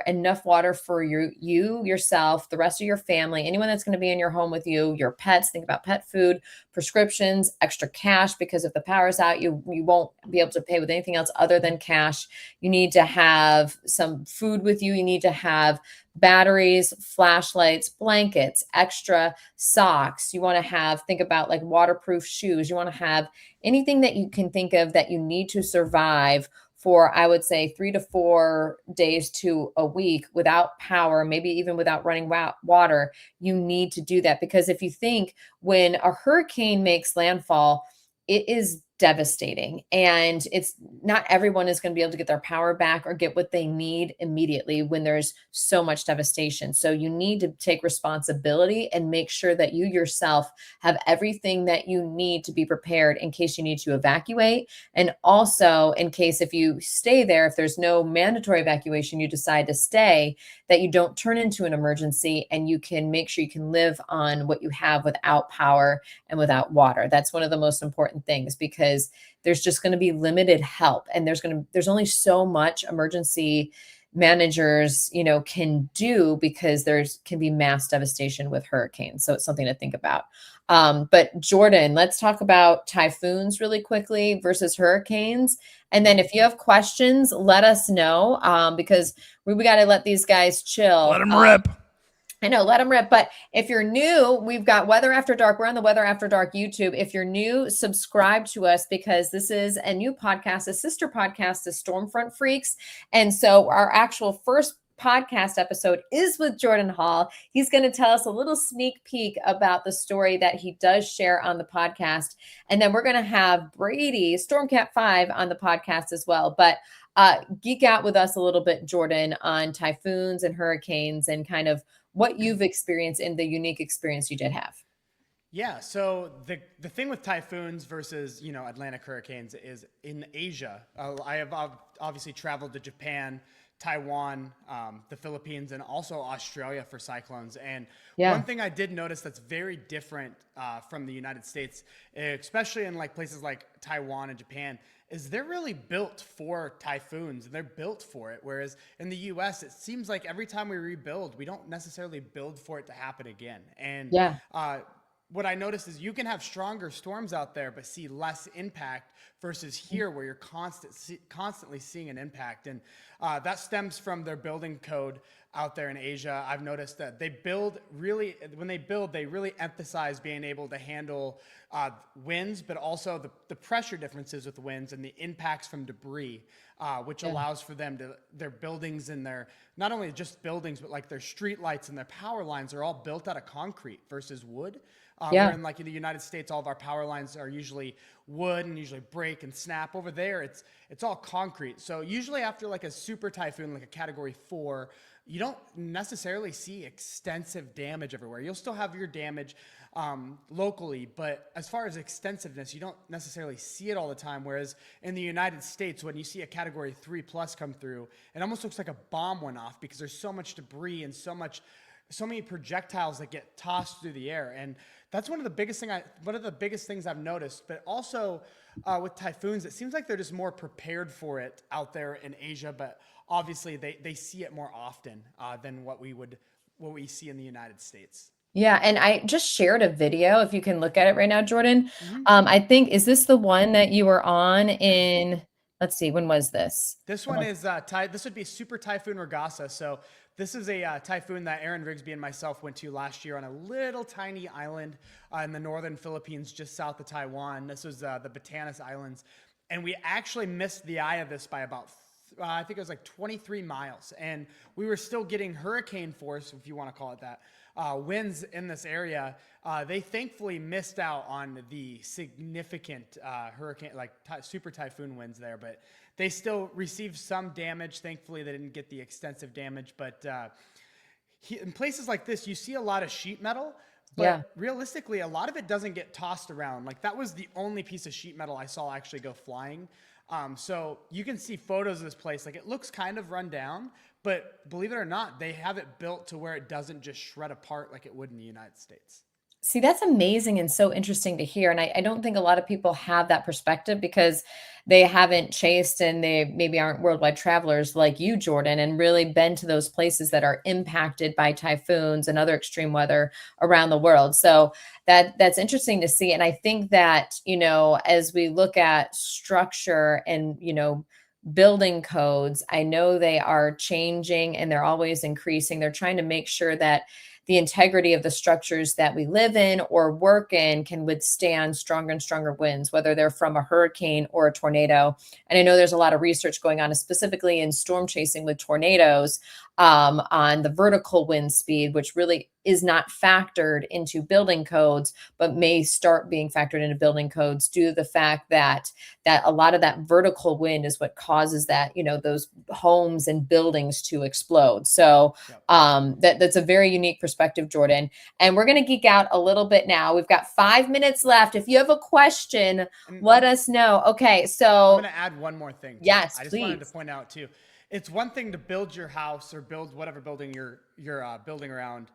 enough water for yourself, the rest of your family, anyone that's going to be in your home with you, your pets. Think about pet food, prescriptions, extra cash, because if the power's out, you won't be able to pay with anything else other than cash. You need to have some food with you. You need to have batteries, flashlights, blankets, extra socks. You want to think about like waterproof shoes. You want to have anything that you can think of that you need to survive for, I would say, 3 to 4 days to a week without power, maybe even without running water. You need to do that, because if you think when a hurricane makes landfall, it is devastating, and it's not everyone is going to be able to get their power back or get what they need immediately when there's so much devastation. So you need to take responsibility and make sure that you yourself have everything that you need to be prepared in case you need to evacuate. And also in case if you stay there, if there's no mandatory evacuation, you decide to stay, that you don't turn into an emergency, and you can make sure you can live on what you have without power and without water. That's one of the most important things, because there's just going to be limited help, and there's only so much emergency managers, can do, because can be mass devastation with hurricanes. So it's something to think about. But Jordan, let's talk about typhoons really quickly versus hurricanes. And then if you have questions, let us know, because we got to let these guys chill. Let them rip. I know, let them rip. But if you're new, we've got Weather After Dark. We're on the Weather After Dark YouTube. If you're new, subscribe to us, because this is a new podcast, a sister podcast to Stormfront Freaks. And so our actual first podcast episode is with Jordan Hall. He's going to tell us a little sneak peek about the story that he does share on the podcast. And then we're going to have Brady, StormCat5, on the podcast as well. But geek out with us a little bit, Jordan, on typhoons and hurricanes and kind of what you've experienced and the unique experience you did have. Yeah, so the thing with typhoons versus, Atlantic hurricanes is in Asia. I have obviously traveled to Japan, Taiwan, the Philippines, and also Australia for cyclones. And one thing I did notice that's very different from the United States, especially in like places like Taiwan and Japan, is they're really built for typhoons, and they're built for it. Whereas in the US, it seems like every time we rebuild, we don't necessarily build for it to happen again. And what I noticed is you can have stronger storms out there, but see less impact versus here where you're constantly seeing an impact. And that stems from their building code out there in Asia. I've noticed that when they build, they really emphasize being able to handle winds, but also the pressure differences with winds and the impacts from debris, which allows for them their buildings and not only just buildings, but like their street lights and their power lines are all built out of concrete versus wood. Where in the United States, all of our power lines are usually wood and usually break and snap. Over there, it's all concrete. So usually after like a super typhoon, like a Category 4, you don't necessarily see extensive damage everywhere. You'll still have your damage locally, but as far as extensiveness, you don't necessarily see it all the time. Whereas in the United States, when you see a Category 3+ come through, it almost looks like a bomb went off, because there's so much debris and so many projectiles that get tossed through the air. And that's one of the biggest things I've noticed. But also with typhoons, it seems like they're just more prepared for it out there in Asia. But obviously they see it more often than what we see in the United States. Yeah, and I just shared a video, if you can look at it right now, Jordan. I think, is this the one that you were on in, let's see, when was this? This one is, this would be Super Typhoon Regasa. So this is a typhoon that Aaron Rigsby and myself went to last year on a little tiny island in the northern Philippines, just south of Taiwan. This was the Batanes Islands. And we actually missed the eye of this by about, I think it was like 23 miles. And we were still getting hurricane force, if you want to call it that, winds in this area. They thankfully missed out on the significant hurricane, like super typhoon winds there, but they still received some damage. Thankfully, they didn't get the extensive damage. But in places like this, you see a lot of sheet metal, but realistically, a lot of it doesn't get tossed around. Like that was the only piece of sheet metal I saw actually go flying. So you can see photos of this place. Like it looks kind of run down, but believe it or not, they have it built to where it doesn't just shred apart like it would in the United States. See, that's amazing and so interesting to hear. And I don't think a lot of people have that perspective, because they haven't chased, and they maybe aren't worldwide travelers like you, Jordan, and really been to those places that are impacted by typhoons and other extreme weather around the world. So that's interesting to see. And I think that, as we look at structure and, building codes, I know they are changing and they're always increasing. They're trying to make sure that the integrity of the structures that we live in or work in can withstand stronger and stronger winds, whether they're from a hurricane or a tornado. And I know there's a lot of research going on, specifically in storm chasing with tornadoes, on the vertical wind speed, which really is not factored into building codes, but may start being factored into building codes due to the fact that a lot of that vertical wind is what causes that, those homes and buildings to explode. So that's a very unique perspective, Jordan. And we're going to geek out a little bit now. We've got 5 minutes left. If you have a question, let us know. Okay, so I'm going to add one more thing. Yes, I just please. wanted to point out too. It's one thing to build your house or build whatever building you're building around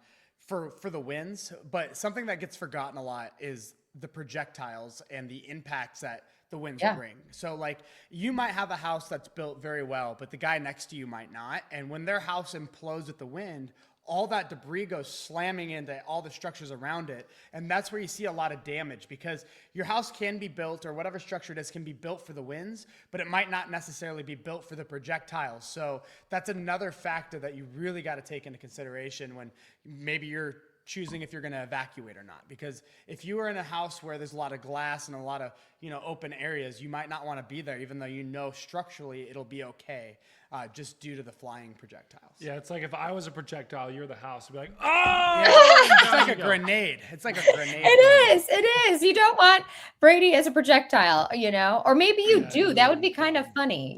for the winds, but something that gets forgotten a lot is the projectiles and the impacts that the winds Yeah. bring. So like you might have a house that's built very well, but the guy next to you might not. And when their house implodes with the wind, all that debris goes slamming into all the structures around it. And that's where you see a lot of damage, because your house can be built, or whatever structure it is, can be built for the winds, but it might not necessarily be built for the projectiles. So that's another factor that you really got to take into consideration when maybe you're choosing if you're going to evacuate or not. Because if you are in a house where there's a lot of glass and a lot of, open areas, you might not want to be there, even though structurally it'll be okay, just due to the flying projectiles. Yeah, it's like if I was a projectile, you're the house. I'd be like, oh! Yeah, it's like a grenade. It's like a grenade. It is. You don't want Brady as a projectile, or maybe you do. That would be kind of funny,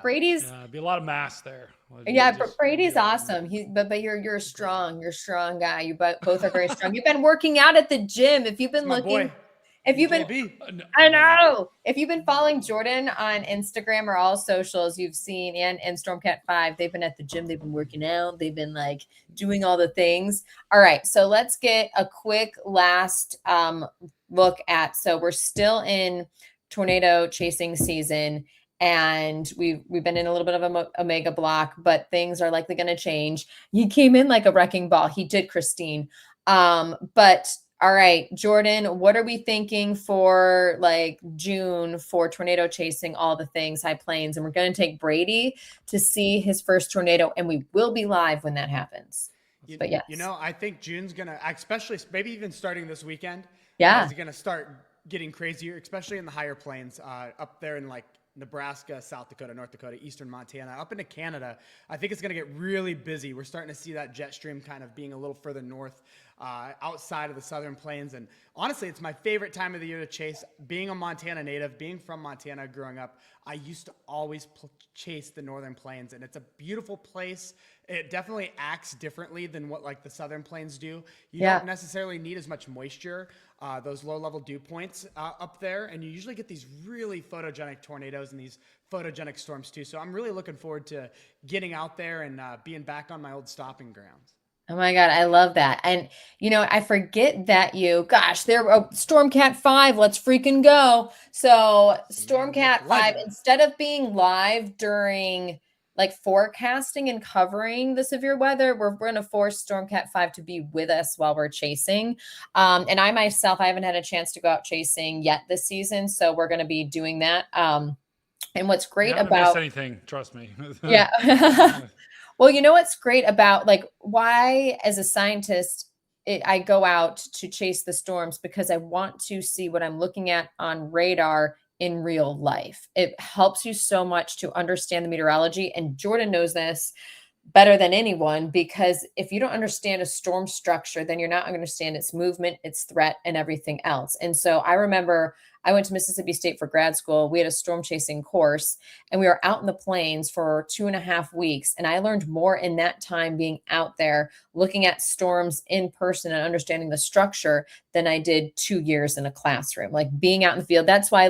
Brady's. Yeah, it'd be a lot of mass there. Yeah, but Brady's awesome. But you're a strong. You're a strong guy. You both are very strong. You've been working out at the gym. If you've been looking. If you've been, I know. If you've been following Jordan on Instagram or all socials, you've seen, and StormCat5, they've been at the gym. They've been working out. They've been doing all the things. All right. So let's get a quick last look at. So we're still in tornado chasing season, and we've been in a little bit of a mega block, but things are likely going to change. He came in like a wrecking ball. He did, Christine. But all right, Jordan, what are we thinking for June for tornado chasing, all the things, high plains? And we're going to take Brady to see his first tornado, and we will be live when that happens. But yes. I think June's going to, especially maybe even starting this weekend. Yeah. It's going to start getting crazier, especially in the higher plains, up there in Nebraska, South Dakota, North Dakota, Eastern Montana, up into Canada. I think it's going to get really busy. We're starting to see that jet stream kind of being a little further north, outside of the southern plains. And honestly, it's my favorite time of the year to chase. Being a Montana native, being from Montana growing up, I used to always chase the northern plains, and it's a beautiful place. It definitely acts differently than what the southern plains do. You don't necessarily need as much moisture, those low-level dew points up there, and you usually get these really photogenic tornadoes and these photogenic storms too. So I'm really looking forward to getting out there and being back on my old stopping grounds. Oh my God, I love that. And, I forget that StormCat5, let's freaking go. So StormCat5, instead of being live during forecasting and covering the severe weather, we're going to force StormCat5 to be with us while we're chasing. And I myself, I haven't had a chance to go out chasing yet this season. So we're going to be doing that. And what's great about anything, trust me. Yeah. Well, what's great about why as a scientist, I go out to chase the storms, because I want to see what I'm looking at on radar in real life. It helps you so much to understand the meteorology. And Jordan knows this better than anyone, because if you don't understand a storm structure, then you're not going to understand its movement, its threat, and everything else. And so I remember I went to Mississippi State for grad school. We had a storm chasing course, and we were out in the plains for 2.5 weeks. And I learned more in that time being out there looking at storms in person and understanding the structure than I did 2 years in a classroom, being out in the field. That's why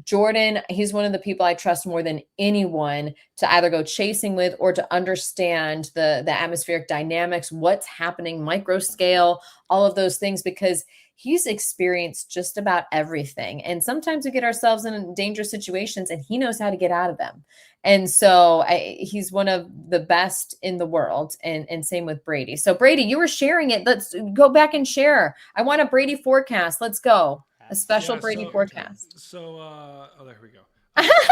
Jordan, he's one of the people I trust more than anyone to either go chasing with or to understand the atmospheric dynamics, what's happening, micro scale, all of those things, because he's experienced just about everything. And sometimes we get ourselves in dangerous situations, and he knows how to get out of them. And so he's one of the best in the world, and same with Brady. So Brady, you were sharing it. Let's go back and share. I want a Brady forecast. Let's go. A special Brady forecast. So, there we go.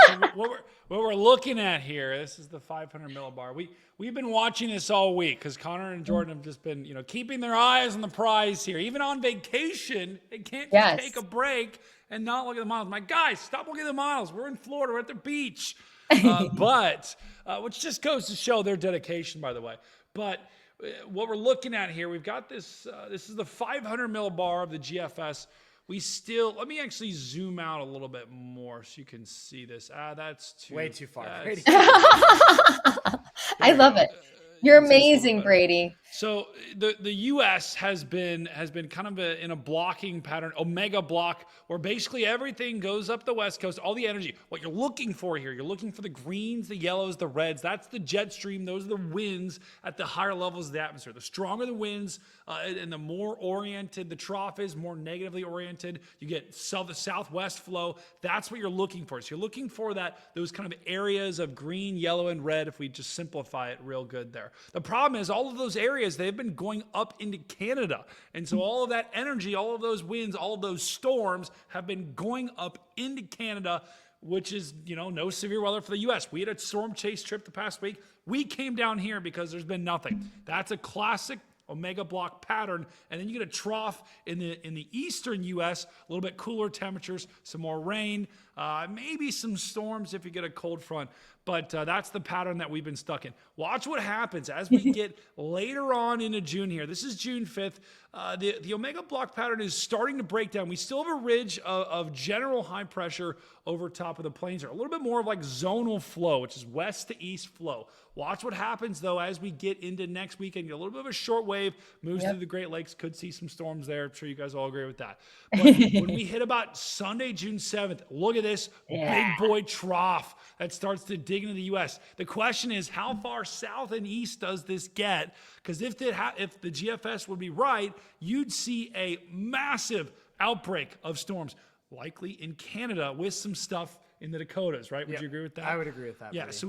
So what we're looking at here, this is the 500 millibar. We've been watching this all week because Connor and Jordan have just been, keeping their eyes on the prize here. Even on vacation, they can't just take a break and not look at the models. My guys, stop looking at the models. We're in Florida. We're at the beach. But which just goes to show their dedication, by the way. But what we're looking at here, we've got this. This is the 500 millibar of the GFS. Let me actually zoom out a little bit more so you can see this. That's way too far. I love it. You're You'd say it's a little bit amazing, better. Brady. So the U.S. has been kind of in a blocking pattern, omega block, where basically everything goes up the West Coast, all the energy. What you're looking for here, you're looking for the greens, the yellows, the reds. That's the jet stream. Those are the winds at the higher levels of the atmosphere. The stronger the winds and the more oriented the trough is, more negatively oriented, you get southwest flow. That's what you're looking for. So you're looking for those kind of areas of green, yellow, and red, if we just simplify it real good there. The problem is all of those areas, they've been going up into Canada. And so all of that energy, all of those winds, all of those storms have been going up into Canada, which is, no severe weather for the U.S. We had a storm chase trip the past week. We came down here because there's been nothing. That's a classic omega block pattern, and then you get a trough in the eastern U.S., a little bit cooler temperatures, some more rain, maybe some storms if you get a cold front, but that's the pattern that we've been stuck in. Watch what happens as we get later on into June here. This is June 5th. The omega block pattern is starting to break down. We still have a ridge of general high pressure over top of the plains here. A little bit more of like zonal flow, which is west to east flow. Watch what happens, though, as we get into next weekend. A little bit of a short wave moves through the Great Lakes. Could see some storms there. I'm sure you guys all agree with that. But when we hit about Sunday, June 7th, look at this big boy trough that starts to dig into the U.S. The question is, how far south and east does this get? Because if the GFS would be right, you'd see a massive outbreak of storms, likely in Canada with some stuff in the Dakotas, right? Would you agree with that? I would agree with that. Yeah, Brady. so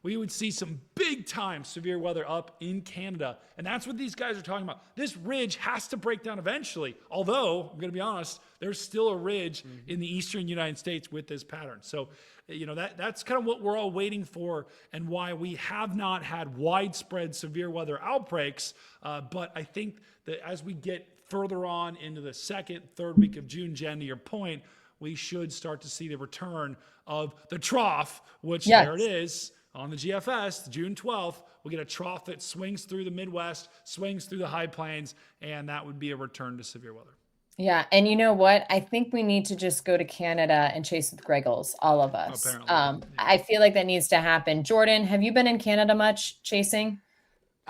we would see some big time severe weather up in Canada. And that's what these guys are talking about. This ridge has to break down eventually. Although, I'm going to be honest, there's still a ridge in the eastern United States with this pattern. So, that's kind of what we're all waiting for and why we have not had widespread severe weather outbreaks. But I think that as we get further on into the second, third week of June, Jen, to your point, we should start to see the return of the trough, which there it is on the GFS, June 12th. We'll get a trough that swings through the Midwest, swings through the high plains, and that would be a return to severe weather. Yeah. And you know what? I think we need to just go to Canada and chase with Greggles, all of us. Apparently. I feel like that needs to happen. Jordan, have you been in Canada much chasing?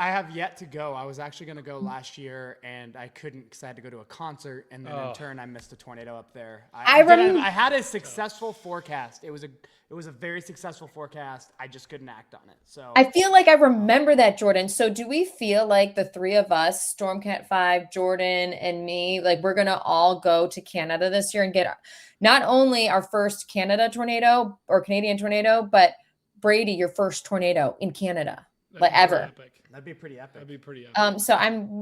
I have yet to go. I was actually going to go last year, and I couldn't because I had to go to a concert, and then in turn I missed a tornado up there. I had a successful forecast. It was a very successful forecast. I just couldn't act on it. So I feel like I remember that, Jordan. So do we feel like the three of us, StormCat5, Jordan, and me, like we're gonna all go to Canada this year and get not only our first Canada tornado or Canadian tornado, but Brady, your first tornado in Canada, like ever. Epic. that'd be pretty epic. That'd be pretty epic. So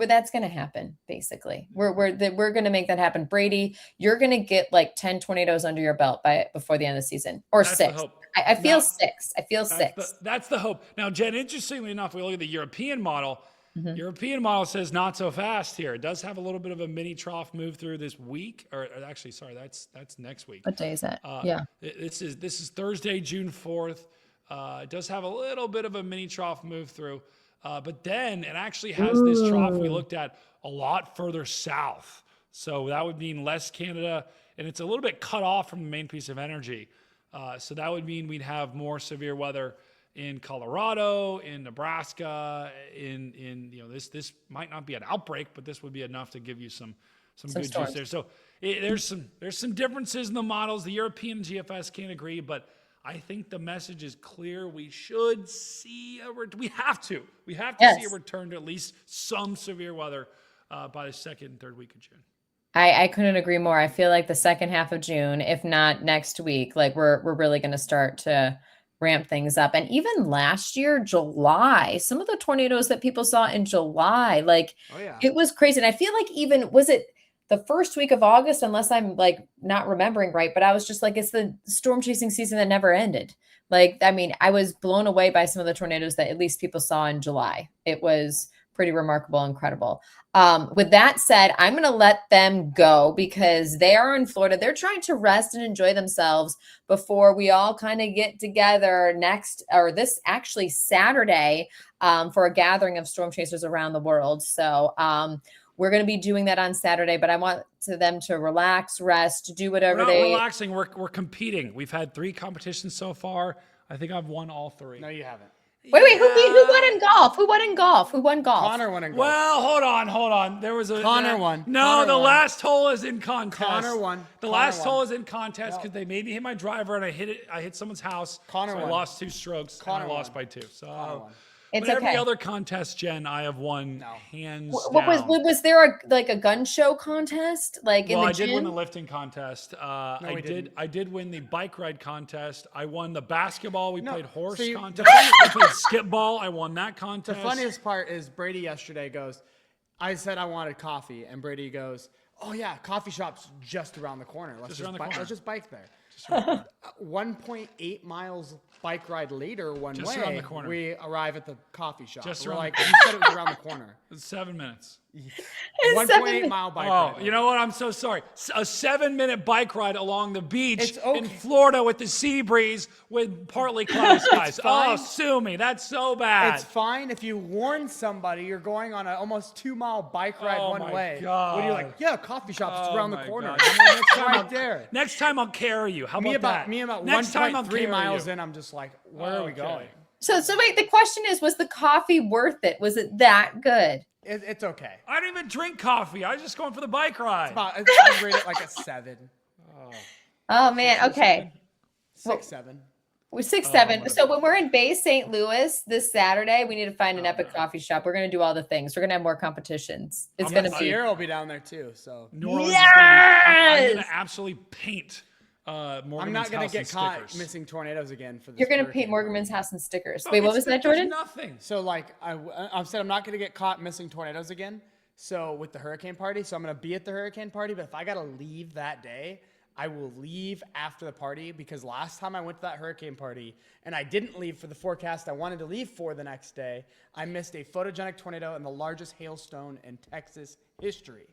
that's going to happen. Basically, we're going to make that happen. Brady, you're going to get like 10 tornadoes under your belt before the end of the season, or That's 6. the hope. I feel 6. I feel 6. That's the hope. Now, Jen, interestingly enough, we look at the European model. European model says not so fast here. It does have a little bit of a mini trough move through this week, or actually, sorry, that's next week. What day is that? This is Thursday, June 4th. It does have a little bit of a mini trough move through, but then it actually has this trough we looked at a lot further south. So that would mean less Canada, and it's a little bit cut off from the main piece of energy. So that would mean we'd have more severe weather in Colorado, in Nebraska, in this might not be an outbreak, but this would be enough to give you some good juice there. So there's some differences in the models. The European GFS can't agree, but I think the message is clear. We should see we have to see a return to at least some severe weather by the second and third week of June. I couldn't agree more. I feel like the second half of June, if not next week, like we're really going to start to ramp things up. And even last year, July, some of the tornadoes that people saw in July, it was crazy. And I feel like even, was it the first week of August, unless I'm like not remembering right, but I was just like, it's the storm chasing season that never ended. Like, I mean, I was blown away by some of the tornadoes that at least people saw in July. It was pretty remarkable, incredible. With that said, I'm going to let them go because they are in Florida. They're trying to rest and enjoy themselves before we all kind of get together this actually Saturday for a gathering of storm chasers around the world. So we're going to be doing that on Saturday, but I want them to relax, rest, do whatever we're not relaxing. We're competing. We've had 3 competitions so far. I think I've won all 3. No, you haven't. Wait, who won in golf? Who won in golf? Who won golf? Connor won in golf. Well, hold on. There was a Connor won. No, Connor the won. last hole is in contest. Connor won. The Connor last won. hole is in contest because they made me hit my driver and I hit someone's house. Connor so won. I lost 2 strokes. Connor and I lost won. by 2. So won. It's but every okay. other contest, Jen, I have won hands What down. was there a gun show contest in Well, the I gym? did win the lifting contest. we didn't. I did win the bike ride contest. I won the basketball. We played horse see, contest. We played skip ball. I won that The contest. funniest part is Brady yesterday goes, I said I wanted coffee, and Brady goes, oh yeah, coffee shop's just around the corner. Let's just bike there. 1.8 miles bike ride later one Just way, around the corner. we arrive at the coffee shop. Just We're around like, the you said it was around the corner. It's 7 minutes. 1.8 mile bike Oh, ride. you know what? I'm so sorry. A 7-minute bike ride along the beach It's okay. in Florida with the sea breeze with partly cloudy skies. fine. Oh, sue me. That's so bad. It's fine if you warn somebody you're going on an almost 2-mile bike ride Oh one my way. God. When you're like, yeah, coffee shop's Oh around the my corner. God. You know, next time right there. Next time I'll carry you. How about that? Me about Next time I'll 1.3 carry miles you. in, I'm just like, where are we Okay. going? So wait, the question is, was the coffee worth it? Was it that good? It's okay. I don't even drink coffee. I was just going for the bike ride. I'd rate it like a 7. Oh man, okay. 6, 7. We're 6, 7. So when we're in Bay St. Louis this Saturday, we need to find an epic coffee shop. We're gonna do all the things. We're gonna have more competitions. It's gonna be. Sierra will be down there too. So New Orleans Yes! is I'm going to absolutely paint Morgan's I'm not gonna house in get caught stickers. missing tornadoes again for this. You're gonna hurricane. paint Morgan's house in stickers. No, Wait, what it's- was that, there's Jordan? Nothing. So like I've said I'm not gonna get caught missing tornadoes again. So with the hurricane party, so I'm gonna be at the hurricane party. But if I gotta leave that day, I will leave after the party because last time I went to that hurricane party and I didn't leave for the forecast I wanted to leave for the next day, I missed a photogenic tornado and the largest hailstone in Texas history.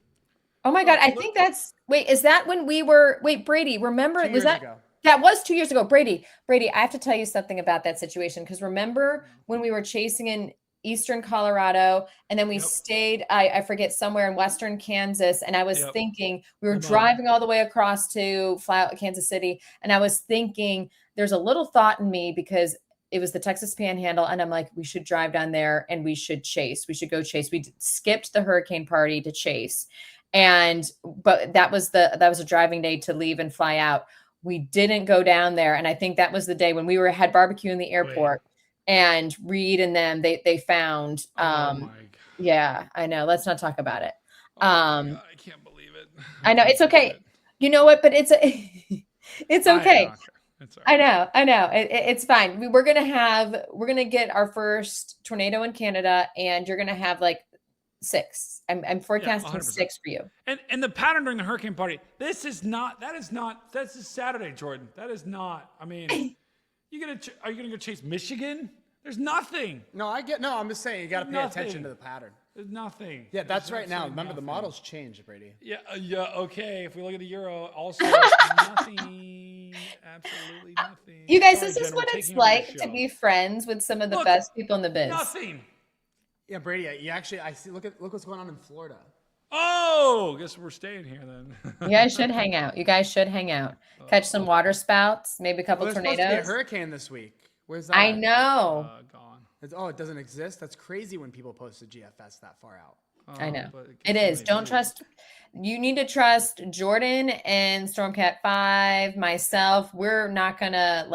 Oh my God, I think that's. Wait, is that when we were? Wait, Brady, remember? 2 Was years that? ago. That was 2 years ago. Brady, I have to tell you something about that situation because remember when we were chasing in Eastern Colorado and then we stayed, I forget, somewhere in Western Kansas. And I was thinking, we were driving all the way across to fly out Kansas City. And I was thinking, there's a little thought in me because it was the Texas Panhandle. And I'm like, we should drive down there and we should chase. We should go chase. We skipped the hurricane party to chase. But that was a driving day to leave and fly out. We didn't go down there. And I think that was the day when we had barbecue in the airport and Reed and them, they found, Oh my God. yeah, I know. Let's not talk about it. Oh my God, I can't believe it. I know it's okay. You know what? But it's it's okay. It's all right. I know. It's fine. We're going to get our first tornado in Canada and you're going to have like 6. I'm forecasting 100%. 6 for you. And the pattern during the hurricane party, that's is Saturday, Jordan. That is not, I mean, are you gonna go chase Michigan? There's nothing. No, I'm just saying you got to pay attention to the pattern. There's nothing. Yeah, that's There's right now. absolutely Remember, the nothing. models changed, Brady. Yeah, okay. If we look at the euro, also nothing. Absolutely nothing. You guys, Sorry, this is Jen, what we're it's taking over the like to show. be friends with some of the Look, best people in the biz. Nothing. Yeah, Brady, I see. Look what's going on in Florida. Oh, guess we're staying here then. You guys should hang out. Catch some water spouts, maybe a couple There's supposed to be a tornadoes. hurricane this week. Where's that? I at? know. Gone. It doesn't exist. That's crazy when people post a GFS that far out. I know. But It is. Don't trust. You need to trust Jordan and StormCat5, myself. We're not gonna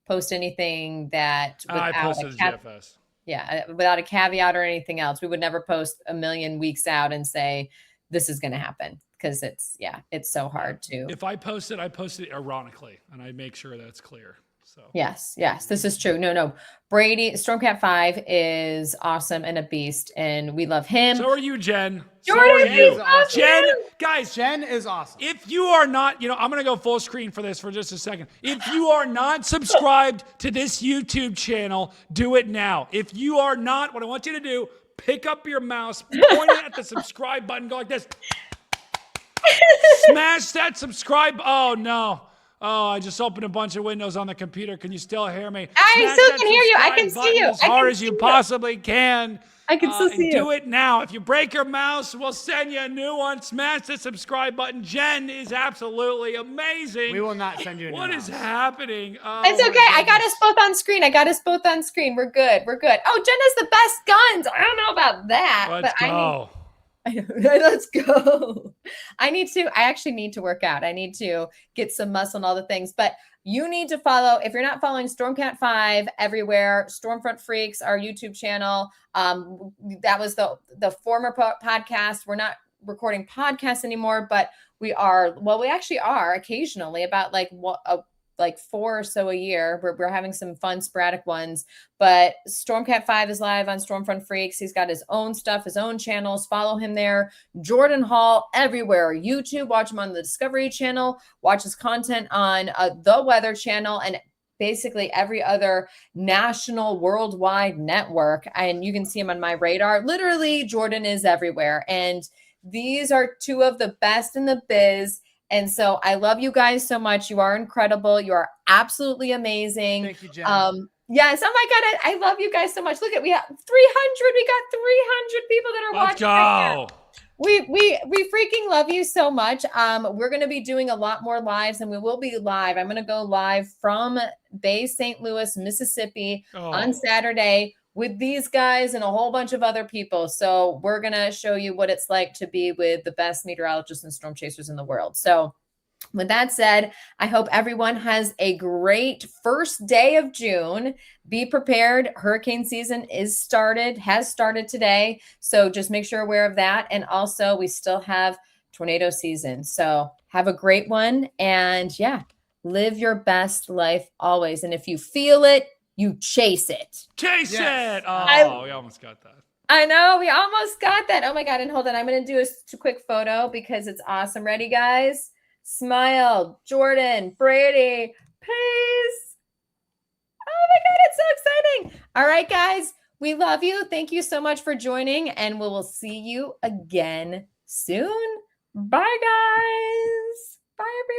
post anything that I without posted GFS. without a caveat or anything else. We would never post a million weeks out and say this is going to happen because it's so hard to. If I post it ironically, and I make sure that's clear. So Yes, this is true. No. Brady, StormCat5 is awesome and a beast, and we love him. So are you, Jen. Jordan, so are we you. love Jen, you. guys, Jen is awesome. if you are not, I'm going to go full screen for this for just a second. If you are not subscribed to this YouTube channel, do it now. If you are not, what I want you to do, pick up your mouse, point it at the subscribe button, go like this. Smash that subscribe. Oh, no. Oh, I just opened a bunch of windows on the computer. Can you still hear me? I Smash still that can hear you. I can subscribe see you. button as I hard can as you see you. possibly can. I can still And see do you. it now. If you break your mouse, we'll send you a new one. Smash the subscribe button. Jen is absolutely amazing. We will not send you a new What is mouse. happening? Oh, It's my okay. I got goodness. us both on screen. We're good. Oh, Jen has the best guns. I don't know about that. Let's go. Let's go. I actually need to work out. I need to get some muscle and all the things, but you need to follow, if you're not following StormCat5 everywhere, Stormfront Freaks, our YouTube channel. That was the former podcast. We're not recording podcasts anymore, but we actually are occasionally, about like 4 or so a year. We're having some fun sporadic ones, but StormCat5 is live on Stormfront Freaks. He's got his own stuff, his own channels. Follow him there. Jordan Hall everywhere. YouTube, watch him on the Discovery Channel. Watch his content on the Weather Channel and basically every other national worldwide network. And you can see him on my radar. Literally, Jordan is everywhere. And these are 2 of the best in the biz. And so I love you guys so much. You are incredible. You are absolutely amazing. Thank you, Jen. Yes. Oh my God. I love you guys so much. Look at, we got 300. We got 300 people that are Let's watching. Right now. go. We freaking love you so much. We're going to be doing a lot more lives, and we will be live. I'm going to go live from Bay St. Louis, Mississippi on Saturday with these guys and a whole bunch of other people. So we're going to show you what it's like to be with the best meteorologists and storm chasers in the world. So with that said, I hope everyone has a great first day of June. Be prepared. Hurricane season has started today. So just make sure you're aware of that. And also we still have tornado season. So have a great one. And yeah, live your best life always. And if you feel it, you chase it. Chase Yes. it. Oh, we almost got that. I know. We almost got that. Oh my God. And hold on. I'm going to do a quick photo because it's awesome. Ready, guys? Smile. Jordan, Brady, peace. Oh my God. It's so exciting. All right, guys. We love you. Thank you so much for joining, and we will see you again soon. Bye, guys. Bye, everyone.